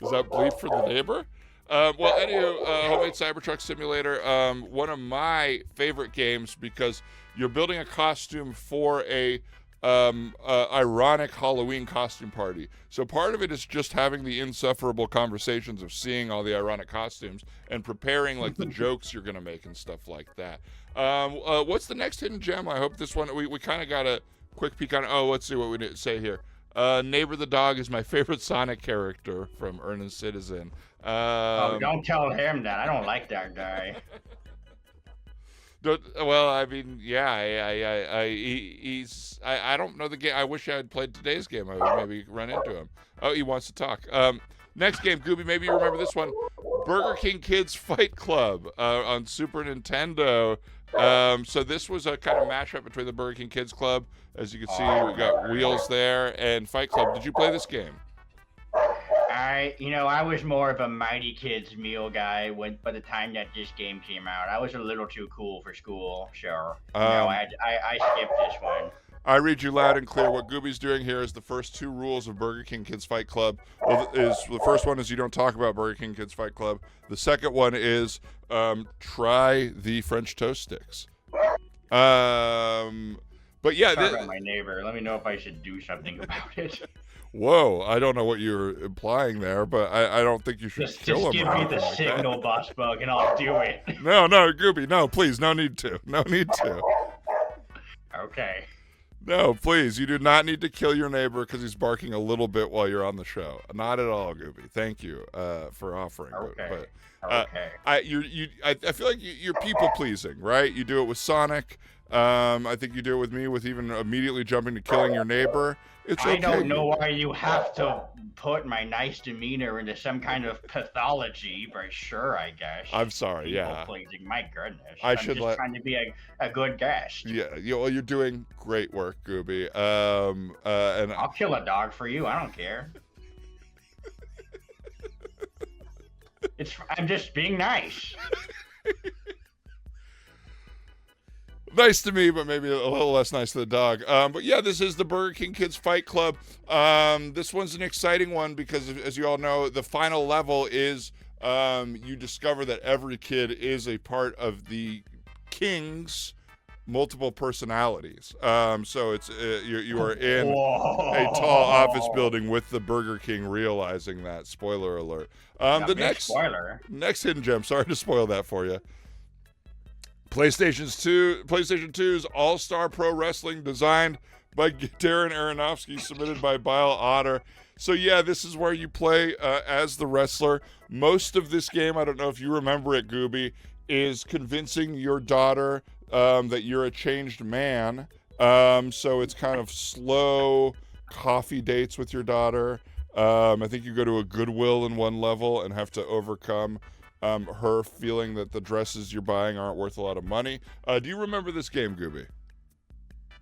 Is that bleep for the neighbor? Well, anywho, Homemade Cybertruck Simulator, one of my favorite games, because you're building a costume for a ironic Halloween costume party. So part of it is just having the insufferable conversations of seeing all the ironic costumes and preparing like the jokes you're gonna make and stuff like that. What's the next hidden gem? I hope this one we kind of got a quick peek on. Oh, let's see what we did say here. Neighbor the dog is my favorite Sonic character from Earnest Citizen. Don't tell him that. I don't like that guy. Well, I mean, yeah, I don't know the game. I wish I had played today's game. I would maybe run into him. Oh, he wants to talk. Next game, Goobie, maybe you remember this one. Burger King Kids Fight Club on Super Nintendo. So this was a kind of mashup between the Burger King Kids Club. As you can see, we got Wheels there and Fight Club. Did you play this game? I was more of a Mighty Kids meal guy by the time that this game came out. I was a little too cool for school, so I skipped this one. I read you loud and clear. What Goobie's doing here is the first 2 rules of Burger King Kids Fight Club. The first one is you don't talk about Burger King Kids Fight Club. The second one is try the French toast sticks. But yeah, Talk about my neighbor. Let me know if I should do something about it. Whoa, I don't know what you're implying there, but I don't think you should kill him. Just give me the signal, Boss Bug, and I'll do it. No, Goobie, no, please, no need to. Okay. No, please, you do not need to kill your neighbor because he's barking a little bit while you're on the show. Not at all, Goobie. Thank you for offering. Okay. Okay. I feel like you're people pleasing, right? You do it with Sonic. I think you do it with me with even immediately jumping to killing your neighbor. It's okay. I don't know why you have to put my nice demeanor into some kind of pathology, but sure, I guess. I'm sorry, People pleasing, my goodness. I'm just trying to be a good guest. Yeah, you're doing great work, Goobie. And I'll kill a dog for you. I don't care. I'm just being nice. Nice to me, but maybe a little less nice to the dog. But yeah, this is the Burger King Kids Fight Club. This one's an exciting one because, as you all know, the final level is you discover that every kid is a part of the King's multiple personalities. So it's you are in a tall office building with the Burger King, realizing that. Spoiler alert. The next hidden gem. Sorry to spoil that for you. PlayStation 2's All-Star Pro Wrestling, designed by Darren Aronofsky, submitted by Bile Otter. So yeah, this is where you play as the wrestler. Most of this game, I don't know if you remember it, Goobie, is convincing your daughter that you're a changed man. So it's kind of slow coffee dates with your daughter. I think you go to a Goodwill in one level and have to overcome her feeling that the dresses you're buying aren't worth a lot of money. Do you remember this game, Goobie?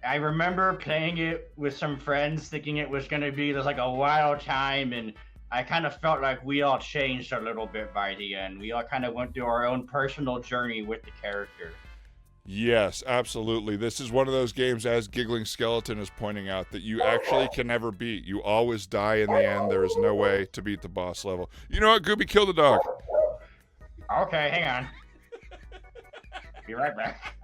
I remember playing it with some friends, thinking it was going to be like a wild time, and I kind of felt like we all changed a little bit by the end. We all kind of went through our own personal journey with the character. Yes, absolutely. This is one of those games, as Giggling Skeleton is pointing out, that you actually can never beat. You always die in the end. There is no way to beat the boss level. You know what, Goobie? Kill the dog. Okay, hang on. Be right back.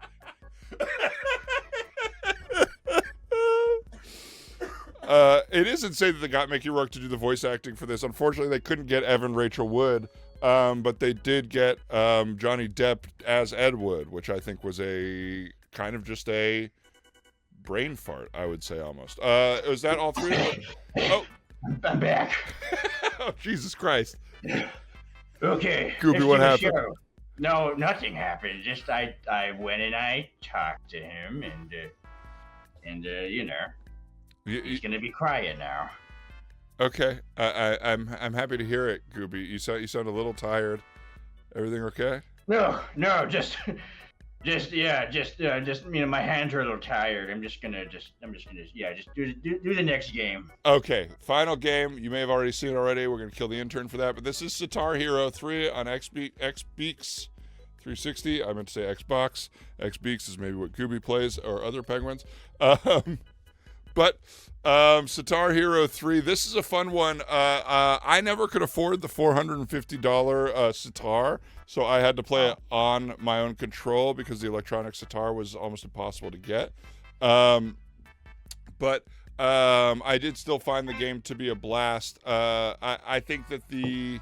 It is insane that they got Mickey Rourke to do the voice acting for this. Unfortunately, they couldn't get Evan Rachel Wood, but they did get Johnny Depp as Ed Wood, which I think was a kind of just a brain fart, I would say, almost. Was that all three of them? Oh, I'm back. Oh, Jesus Christ. Okay. Goobie, what happened? No, nothing happened. Just I went and I talked to him, and you know, he's gonna be crying now. Okay, I'm happy to hear it, Goobie. You sound a little tired. Everything okay? No, just my hands are a little tired. I'm just gonna do the next game. Okay, final game. You may have already seen it already. We're gonna kill the intern for that, but this is Sitar Hero 3 on Xbeaks 360. I meant to say Xbox. Xbeaks is maybe what Goobie plays or other penguins. But Sitar Hero 3, this is a fun one. I never could afford the $450 sitar, so I had to play it on my own control because the electronic sitar was almost impossible to get. But I did still find the game to be a blast. I think that the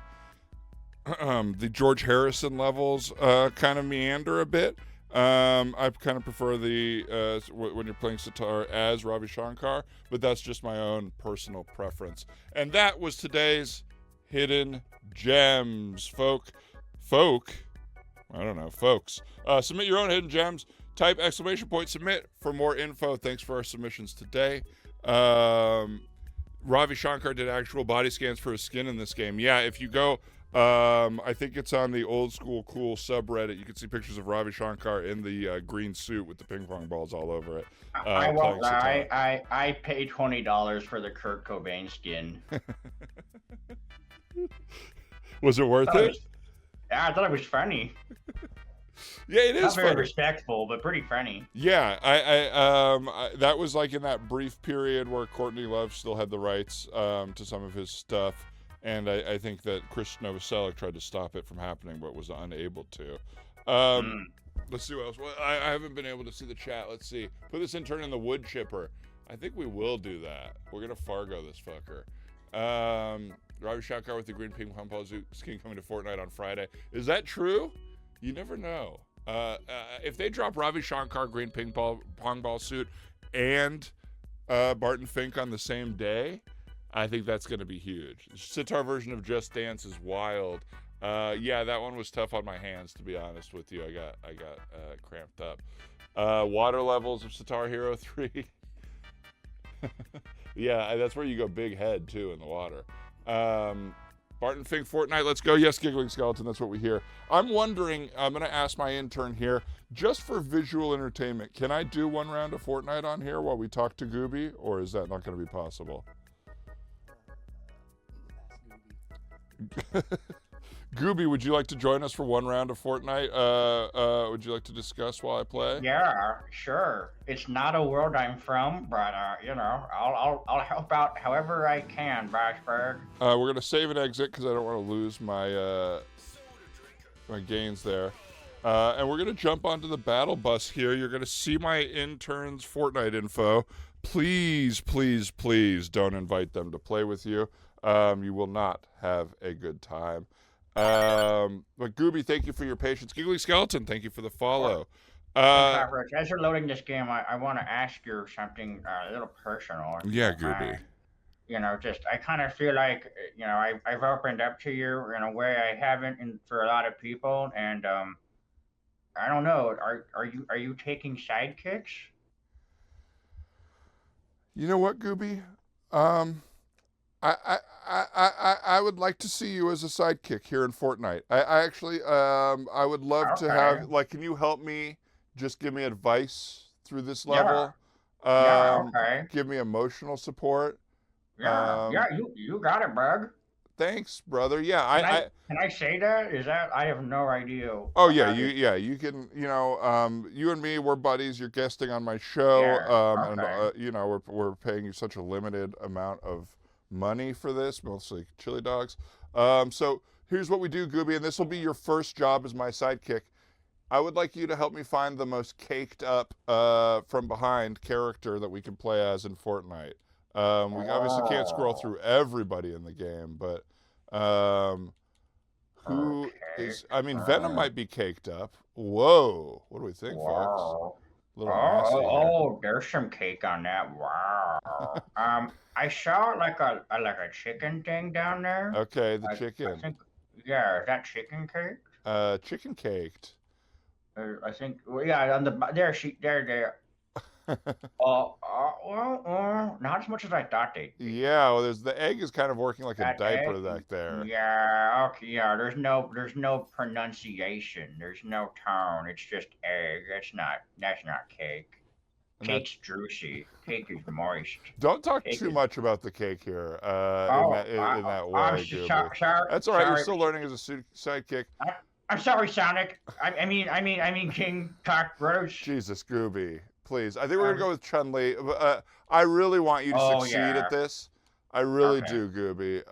George Harrison levels kind of meander a bit. I kind of prefer the when you're playing sitar as Ravi Shankar, but that's just my own personal preference. And that was today's Hidden Gems, folk. I don't know, folks. Submit your own hidden gems. Type !submit for more info. Thanks for our submissions today. Ravi Shankar did actual body scans for his skin in this game. Yeah, if you go, I think it's on the Old School Cool subreddit. You can see pictures of Ravi Shankar in the green suit with the ping pong balls all over it. I won't lie. I paid $20 for the Kurt Cobain skin. Was it worth it? Yeah, I thought it was funny. Yeah, it is Not very funny. respectful, but pretty funny. Yeah, I that was like in that brief period where Courtney Love still had the rights to some of his stuff, and I think that Chris Novoselic tried to stop it from happening, but was unable to. Let's see what else. Well, I haven't been able to see the chat. Let's see. Put this intern in the wood chipper. I think we will do that. We're gonna Fargo this fucker. Ravi Shankar with the green ping pong ball skin coming to Fortnite on Friday. Is that true? You never know. If they drop Ravi Shankar green ping pong ball suit and Barton Fink on the same day, I think that's going to be huge. The sitar version of Just Dance is wild. Yeah, that one was tough on my hands, to be honest with you. I got cramped up. Water levels of Sitar Hero 3. Yeah, that's where you go big head too in the water. Barton Fink Fortnite, let's go. Yes, Giggling Skeleton, that's what we hear. I'm wondering, I'm going to ask my intern here, just for visual entertainment, can I do one round of Fortnite on here while we talk to Goobie, or is that not going to be possible? Goobie, would you like to join us for one round of Fortnite? Would you like to discuss while I play? Yeah, sure. It's not a world I'm from, but I'll help out however I can, Bashberg. We're gonna save and exit because I don't want to lose my my gains there. And we're gonna jump onto the battle bus here. You're gonna see my intern's Fortnite info. Please, please, please don't invite them to play with you. You will not have a good time. But Goobie, thank you for your patience. Giggly Skeleton, thank you for the follow. Cockroach, as you're loading this game, I want to ask you something a little personal. Yeah, Goobie. I kind of feel like, I've opened up to you in a way I haven't for a lot of people, and I don't know. Are you taking sidekicks? You know what, Goobie? I would like to see you as a sidekick here in Fortnite. I actually, I would love to have, can you help me? Just give me advice through this level. Give me emotional support. You got it, bug. Thanks, brother. Yeah, can I say that? I have no idea. Oh yeah, you can. You and me, we're buddies. You're guesting on my show, and we're paying you such a limited amount of money for this, mostly chili dogs. So here's what we do, Goobie, and this will be your first job as my sidekick. I would like you to help me find the most caked up from behind character that we can play as in Fortnite. We obviously can't scroll through everybody in the game, but who is? I mean, Venom might be caked up. Whoa, what do we think, folks? There's some cake on that. Wow. I saw like a chicken thing down there. Okay, the chicken. Is that chicken cake? Chicken caked. I think. Well, yeah, on the there. Not as much as I thought they'd be. Yeah, well, the egg is kind of working like a diaper back there. Yeah, okay, yeah. There's no pronunciation. There's no tone. It's just egg. That's not cake. Cake's juicy. Cake is moist. Don't talk too much about the cake here. In that way, sorry. That's all right. You're still learning as a sidekick. I'm sorry, Sonic. I mean, King Cockroach. Jesus, Goobie, please. I think we're gonna go with Chun-Li. I really want you to succeed at this. I really do, Goobie.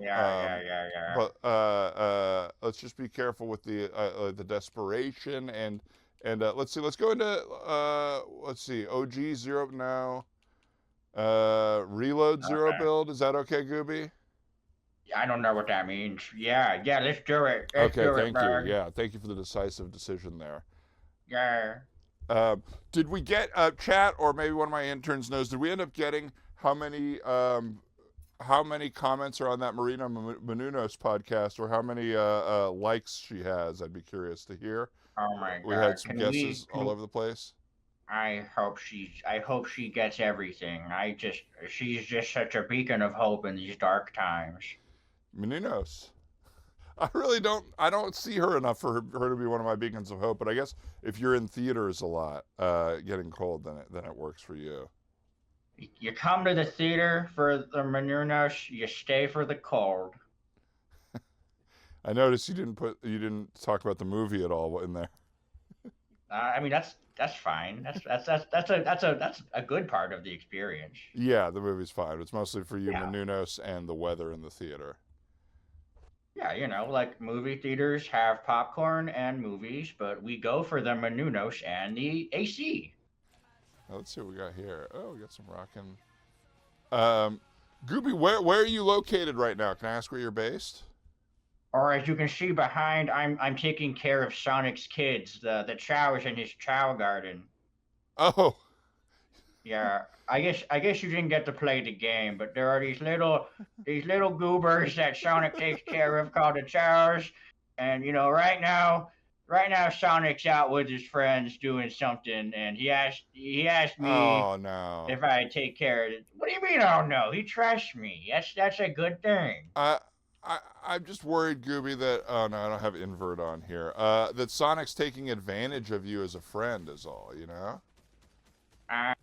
Yeah. But let's just be careful with the desperation and let's see. Let's go into OG 0 now. Reload zero Okay. build. Is that okay, Goobie? I don't know what that means. Yeah, let's do it. Let's Okay, do it, thank you. man. Yeah, thank you for the decisive decision there. Yeah. Did we get chat, or maybe one of my interns knows? Did we end up getting how many comments are on that Marina Menounos podcast, or how many likes she has? I'd be curious to hear. Oh my We had God. some guesses all over the place. I hope she gets everything. She's just such a beacon of hope in these dark times. Menounos. I don't see her enough for her to be one of my beacons of hope. But I guess if you're in theaters a lot, getting cold, then it works for you. You come to the theater for the Menounos, you stay for the cold. I noticed you didn't talk about the movie at all in there. I mean that's fine. That's a good part of the experience. Yeah, the movie's fine. It's mostly for you, Yeah. Menounos, and the weather in the theater. Yeah, like movie theaters have popcorn and movies, but we go for the Menounos and the AC. Let's see what we got here. Oh, we got some rockin'. Goobie, where are you located right now? Can I ask where you're based? Or as you can see behind, I'm taking care of Sonic's kids, the chows in his chow garden. Oh, Yeah, I guess you didn't get to play the game, but there are these little goobers that Sonic takes care of called the chows, and right now Sonic's out with his friends doing something, and he asked me oh no. if I'd take care of it. What do you mean? Oh no, he trusts me. That's a good thing. I'm just worried, Goobie, that oh no, I don't have invert on here. That Sonic's taking advantage of you as a friend is all, you know? I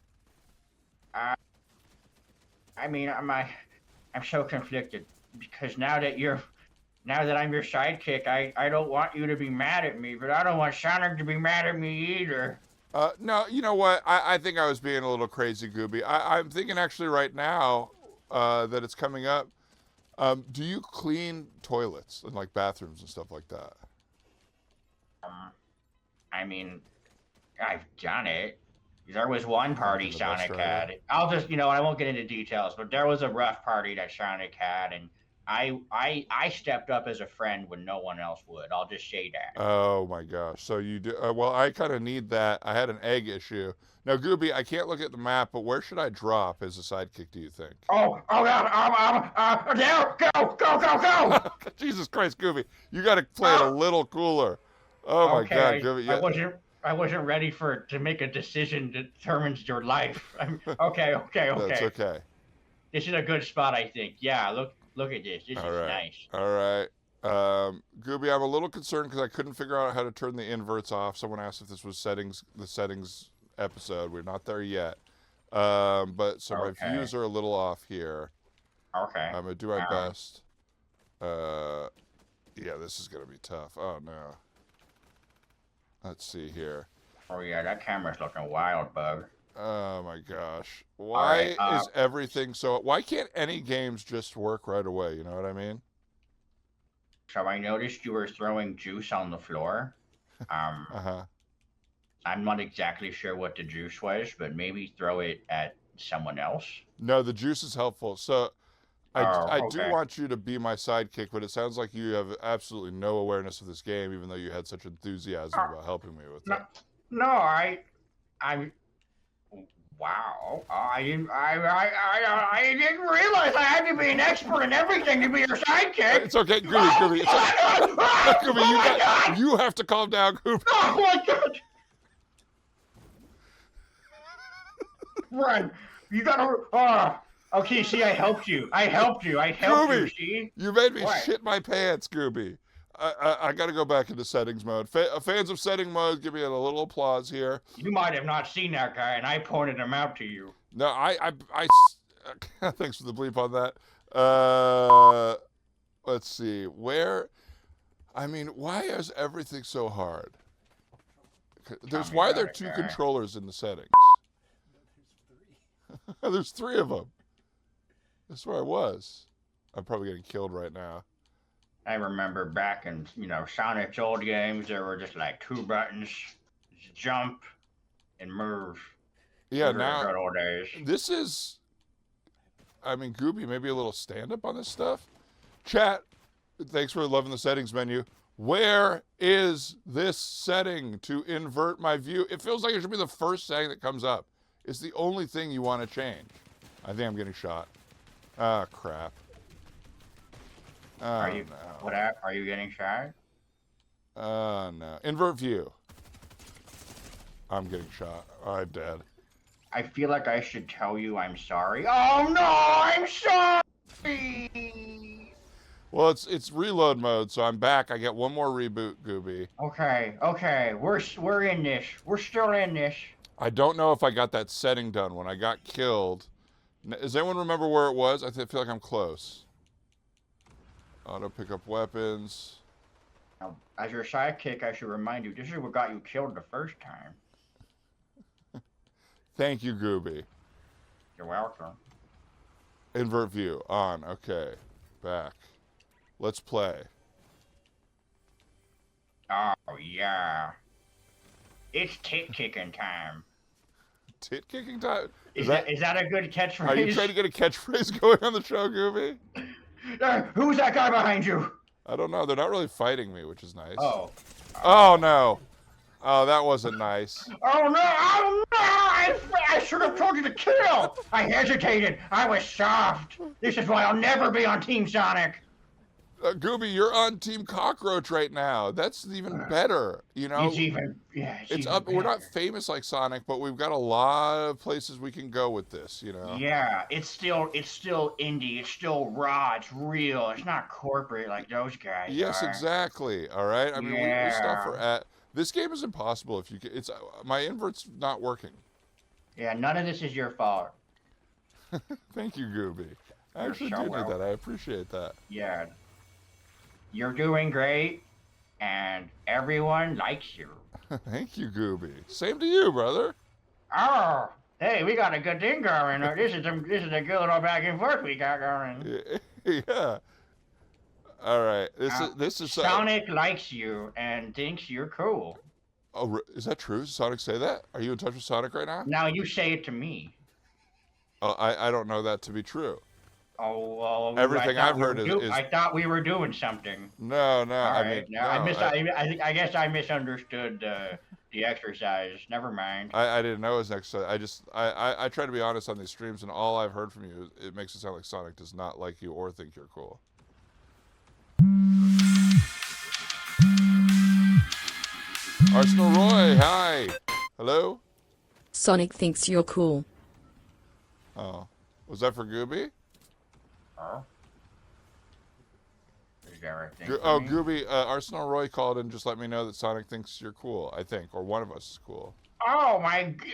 I mean, I'm so conflicted because now that I'm your sidekick, I don't want you to be mad at me, but I don't want Sonic to be mad at me either. No, you know what? I think I was being a little crazy, Goobie. I'm thinking actually right now that it's coming up. Do you clean toilets and like bathrooms and stuff like that? I mean, I've done it. There was one party Been the best Sonic driver. had. I'll just, I won't get into details, but there was a rough party that Sonic had, and I stepped up as a friend when no one else would. I'll just say that. Oh my gosh! So you do well. I kind of need that. I had an egg issue. Now, Goobie, I can't look at the map, but where should I drop as a sidekick? Do you think? There, go! Jesus Christ, Goobie, you got to play it a little cooler. Oh my God, Goobie. Yeah. I wasn't ready to make a decision that determines your life. Okay. That's okay. This is a good spot, I think. Yeah, look at this. This All is right. nice. All right. Goobie, I'm a little concerned because I couldn't figure out how to turn the inverts off. Someone asked if this was the settings episode. We're not there yet. But so my Okay. views are a little off here. Okay. I'm gonna do my best. Yeah, this is gonna be tough. Oh no. Let's see here. Oh yeah, that camera's looking wild, bug. Oh my gosh. Why right, is everything so? Why can't any games just work right away? You know what I mean? So I noticed you were throwing juice on the floor. Uh-huh. I'm not exactly sure what the juice was, but maybe throw it at someone else. No, the juice is helpful. So I do Okay. want you to be my sidekick, but it sounds like you have absolutely no awareness of this game, even though you had such enthusiasm about helping me with it. No, I. Wow, I didn't realize I had to be an expert in everything to be your sidekick. It's okay, Goobie. It's okay. Goobie, Oh my God! you have to calm down, Goobie. Oh my God! Run! You gotta. Okay, see, I helped you. Goobie, See? you made me What? shit my pants, Goobie. I got to go back into settings mode. Fans of setting mode, give me a little applause here. You might have not seen that guy, and I pointed him out to you. No, thanks for the bleep on that. Let's see. Why is everything so hard? Why are there two guy. controllers in the settings? There's three of them. That's where I was. I'm probably getting killed right now. I remember back in, Sonic's old games, there were just like two buttons, jump and move. Yeah, Those were the now good old days. this is I mean, Goobie, maybe a little stand-up on this stuff? Chat, thanks for loving the settings menu. Where is this setting to invert my view? It feels like it should be the first setting that comes up. It's the only thing you want to change. I think I'm getting shot. Ah, crap. Oh, Are you? no. What? Are you getting shot? No. Invert view. I'm getting shot. I'm dead. I feel like I should tell you I'm sorry. Oh no, I'm sorry. Well, it's reload mode, so I'm back. I get one more reboot, Goobie. Okay. We're in this. We're still in this. I don't know if I got that setting done when I got killed. Does anyone remember where it was? I feel like I'm close. Auto pick up weapons. Now, as your sidekick, I should remind you, this is what got you killed the first time. Thank you, Goobie. You're welcome. Invert view. On. Okay. Back. Let's play. Oh, yeah. It's tit kicking time. Tit kicking time? Is that a good catchphrase? Are you trying to get a catchphrase going on the show, Goobie? Who's that guy behind you? I don't know. They're not really fighting me, which is nice. Oh. Oh, no. Oh, that wasn't nice. Oh, no. I should have told you to kill. I hesitated. I was soft. This is why I'll never be on Team Sonic. Goobie, you're on Team Cockroach right now. That's even better. You know, It's even up. We're not better. famous like Sonic, but we've got a lot of places we can go with this. You know. Yeah, it's still indie. It's still raw. It's real. It's not corporate like those guys Yes, are. exactly. All right. I mean, we still Yeah. for at this game is impossible if you. It's my invert's not working. Yeah, none of this is your fault. Thank you, Goobie. I You're actually so do need welcome. that. I appreciate that. Yeah. You're doing great, and everyone likes you. Thank you, Goobie. Same to you, brother. Oh, hey, we got a good thing going. This is a good little back and forth we got going. Yeah. All right. This is Sonic likes you and thinks you're cool. Oh, is that true? Does Sonic say that? Are you in touch with Sonic right now? Now you say it to me. Oh, I don't know that to be true. Oh, well, Everything I've heard is I thought we were doing something. No. All I right, mean, no, no. I guess I misunderstood the exercise. Never mind. I didn't know it was next. I try to be honest on these streams, and all I've heard from you, it makes it sound like Sonic does not like you or think you're cool. Arsenal Roy, hi. Hello? Sonic thinks you're cool. Oh. Was that for Goobie? Oh. Is there a thing for Oh, me? Goobie, Arsenal Roy called and just let me know that Sonic thinks you're cool, I think, or one of us is cool. Oh my God!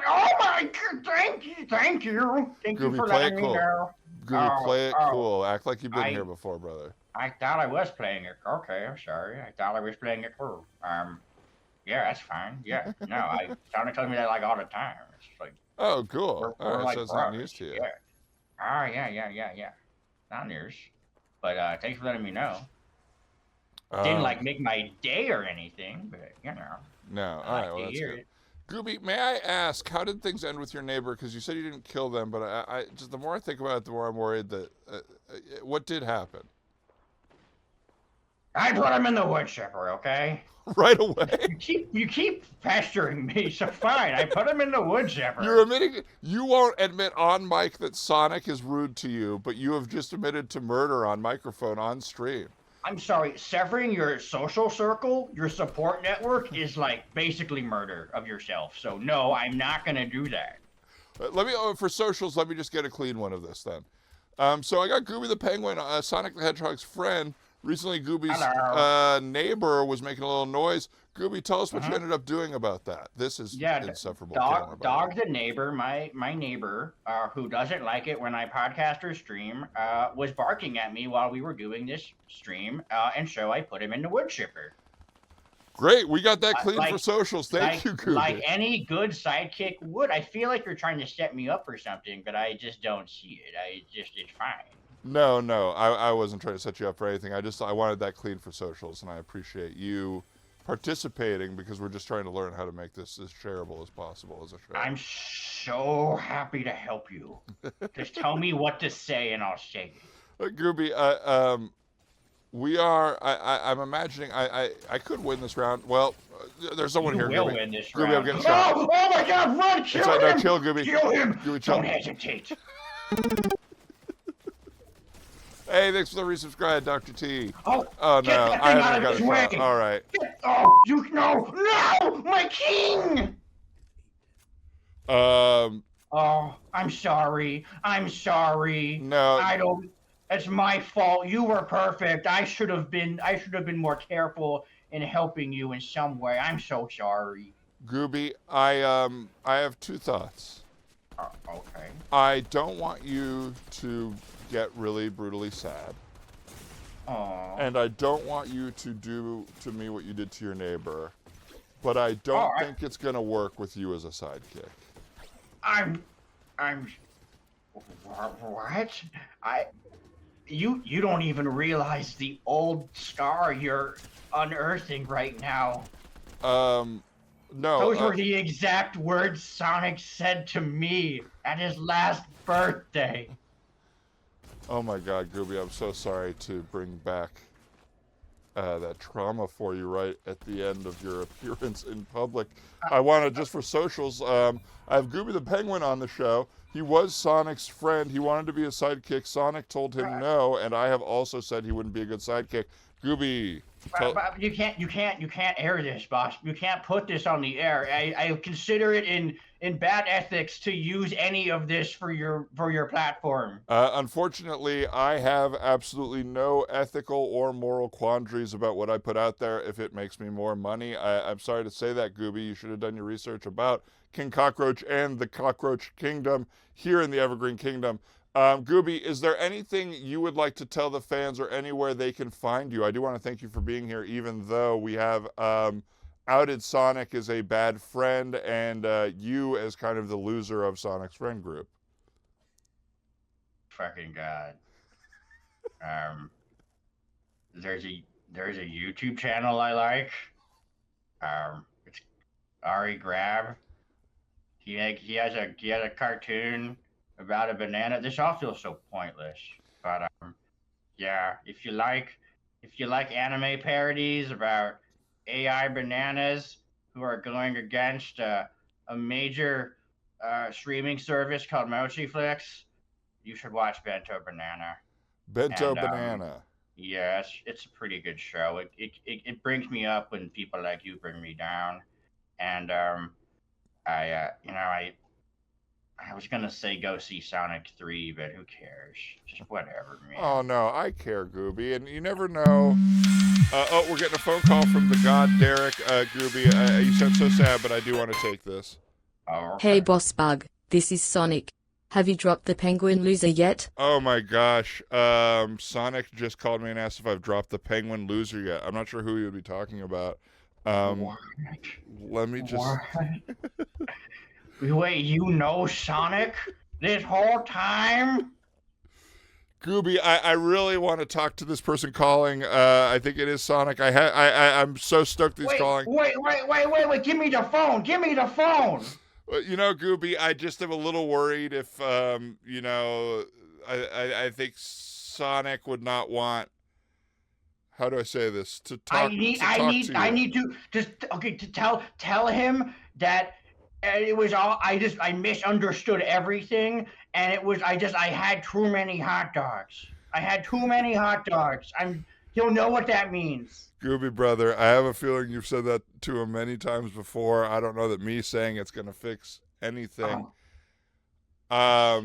Oh my God! Thank you! Thank you Goobie, for play letting it me cool. know. Goobie, Oh, play it oh. cool. Act like you've been I- here before, brother. I thought I was playing it. Okay, I'm sorry. I thought I was playing it cool. Yeah, that's fine. Yeah, no, Sonic tells me that like all the time. It's like Oh, cool. we're All right, like so it's not brothers. news to you. Yeah. Ah, yeah. Not news. But thanks for letting me know. Didn't like make my day or anything, but you know. No. I All right, like well, to that's hear good. it. Goobie, may I ask, how did things end with your neighbor? Because you said you didn't kill them, but I just the more I think about it, the more I'm worried that what did happen. I put him in the wood chipper, okay? Right away. You keep pestering me, so fine. I put him in the wood chipper. You're admitting you won't admit on mic that Sonic is rude to you, but you have just admitted to murder on microphone on stream. I'm sorry, severing your social circle, your support network, is like basically murder of yourself. So no, I'm not gonna do that. Let me for socials. Let me just get a clean one of this then. So I got Goobie the Penguin, Sonic the Hedgehog's friend. Recently, Goobie's neighbor was making a little noise. Goobie, tell us what you ended up doing about that. This is insufferable. camera, by the way. Dog the neighbor, my neighbor, who doesn't like it when I podcast or stream, was barking at me while we were doing this stream, and so I put him in the wood chipper. Great, we got that clean Like- for socials. Thank you, Goobie. Like any good sidekick would. I feel like you're trying to set me up for something, but I just don't see it. It's fine. No, I wasn't trying to set you up for anything. I wanted that clean for socials, and I appreciate you participating because we're just trying to learn how to make this as shareable as possible as a show. I'm so happy to help you. Just tell me what to say and I'll say it. Goobie, I'm imagining I could win this round. Well, there's someone You here, will Goobie. win this Goobie, round. I'm getting shot. Oh my God! Run! Kill him! No, kill Goobie. Kill him! Goobie, chill. Don't hesitate. Hey, thanks for the resubscribe, Dr. T. Oh no, get that I thing haven't out of got his a way. shot. All right. No, my king! Oh, I'm sorry. No. I don't. It's my fault. You were perfect. I should have been more careful in helping you in some way. I'm so sorry. Goobie, I have two thoughts. Okay. I don't want you to get really brutally sad. Oh. And I don't want you to do to me what you did to your neighbor. But I don't think it's going to work with you as a sidekick. I'm what? You don't even realize the old star you're unearthing right now. No. Those were the exact words Sonic said to me at his last birthday. Oh my God, Goobie, I'm so sorry to bring back that trauma for you right at the end of your appearance in public. I want to, just for socials, I have Goobie the Penguin on the show. He was Sonic's friend. He wanted to be a sidekick. Sonic told him no, and I have also said he wouldn't be a good sidekick. Goobie. But you can't air this, boss. You can't put this on the air. I consider it in bad ethics to use any of this for your platform. Unfortunately, I have absolutely no ethical or moral quandaries about what I put out there if it makes me more money. I'm sorry to say that, Goobie. You should have done your research about King Cockroach and the Cockroach Kingdom here in the Evergreen Kingdom. Goobie, is there anything you would like to tell the fans or anywhere they can find you? I do want to thank you for being here, even though we have outed Sonic as a bad friend and you as kind of the loser of Sonic's friend group. Fucking God. There's a YouTube channel I like. It's Ari Grabb. He has a cartoon about a banana. This all feels so pointless, but yeah, if you like anime parodies about AI bananas who are going against a major streaming service called Mochiflix, you should watch Bento Banana. Bento Banana. Yeah, it's a pretty good show. It brings me up when people like you bring me down, and I was gonna say go see Sonic 3, but who cares? Just whatever, man. Oh no, I care, Goobie, and you never know. We're getting a phone call from the god Derek. Goobie, you sound so sad, but I do want to take this. Oh, Hey Boss Bug, this is Sonic. Have you dropped the penguin loser yet? Oh my gosh, Sonic just called me and asked if I've dropped the penguin loser yet. I'm not sure who he would be talking about. What? Let me just. What? Wait, you know Sonic this whole time? Goobie, I really want to talk to this person calling. I think it is Sonic. I'm so stoked that he's calling. Wait! Give me the phone! You know, Goobie, I just am a little worried if, I think Sonic would not want. How do I say this? To talk. I need to just to tell him that. It was all I misunderstood everything, and it was I had too many hot dogs. He'll know what that means. Goobie brother, I have a feeling you've said that to him many times before. I don't know that me saying it's gonna fix anything. I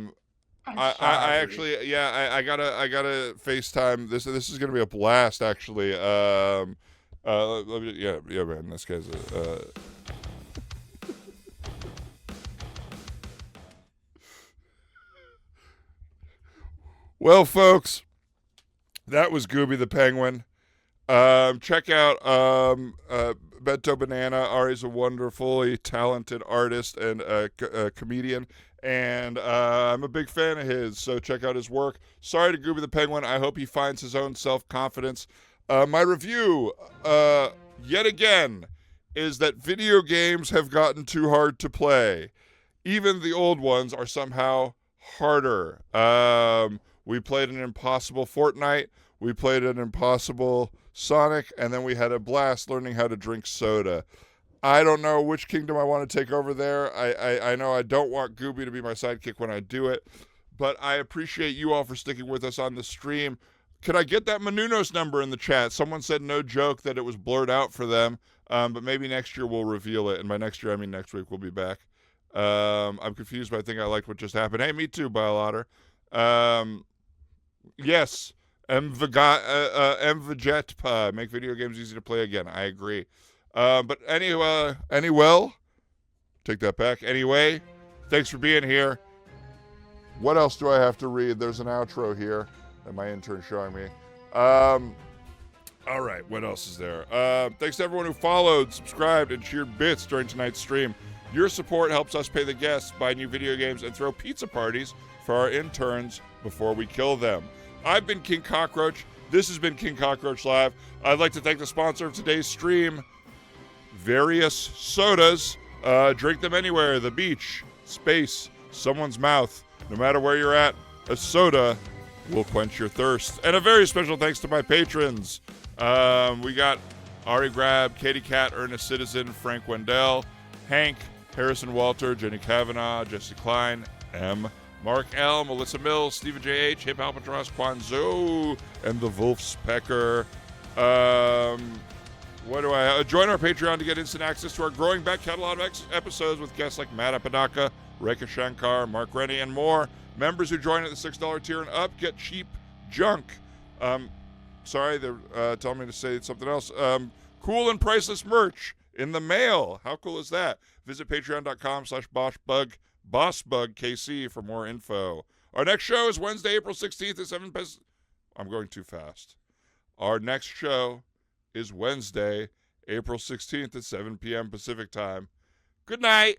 actually, I gotta FaceTime. This is gonna be a blast, actually. Man, this guy's Well, folks, that was Goobie the Penguin. Check out Bento Banana. Ari's a wonderfully talented artist and a comedian, and I'm a big fan of his, so check out his work. Sorry to Goobie the Penguin. I hope he finds his own self-confidence. My review, yet again is that video games have gotten too hard to play. Even the old ones are somehow harder. We played an impossible Fortnite. We played an impossible Sonic, and then we had a blast learning how to drink soda. I don't know which kingdom I want to take over there. I know I don't want Goobie to be my sidekick when I do it, but I appreciate you all for sticking with us on the stream. Could I get that Menunos number in the chat? Someone said no joke that it was blurred out for them, but maybe next year we'll reveal it. And by next year, I mean next week we'll be back. I'm confused, but I think I liked what just happened. Hey, me too, Biolotter. Yes, MVJet, make video games easy to play again. I agree. But anyway, take that back. Anyway, thanks for being here. What else do I have to read? There's an outro here that my intern's showing me. All right, what else is there? Thanks to everyone who followed, subscribed, and cheered bits during tonight's stream. Your support helps us pay the guests, buy new video games, and throw pizza parties for our interns before we kill them. I've been King Cockroach. This has been King Cockroach Live. I'd like to thank the sponsor of today's stream, Various Sodas. Drink them anywhere, the beach, space, someone's mouth. No matter where you're at, a soda will quench your thirst. And a very special thanks to my patrons. We got Ari Grabb, Katie Cat, Ernest Citizen, Frank Wendell, Hank, Harrison Walter, Jenny Kavanaugh, Jesse Klein, M. Mark L., Melissa Mills, Stephen J.H., Hip Albatross, Kwanzoo, and the Wolfspecker. What do I join our Patreon to get instant access to our growing back catalog of episodes with guests like Matt Apodaca, Rekha Shankar, Mark Rennie, and more. Members who join at the $6 tier and up get cheap junk. Sorry, they're telling me to say something else. Cool and priceless merch in the mail. How cool is that? Visit patreon.com/bossbugkc for more info. Our next show is Wednesday, April 16th at 7 p.m. I'm going too fast. Our next show is Wednesday, April 16th at 7 p.m. Pacific time. Good night.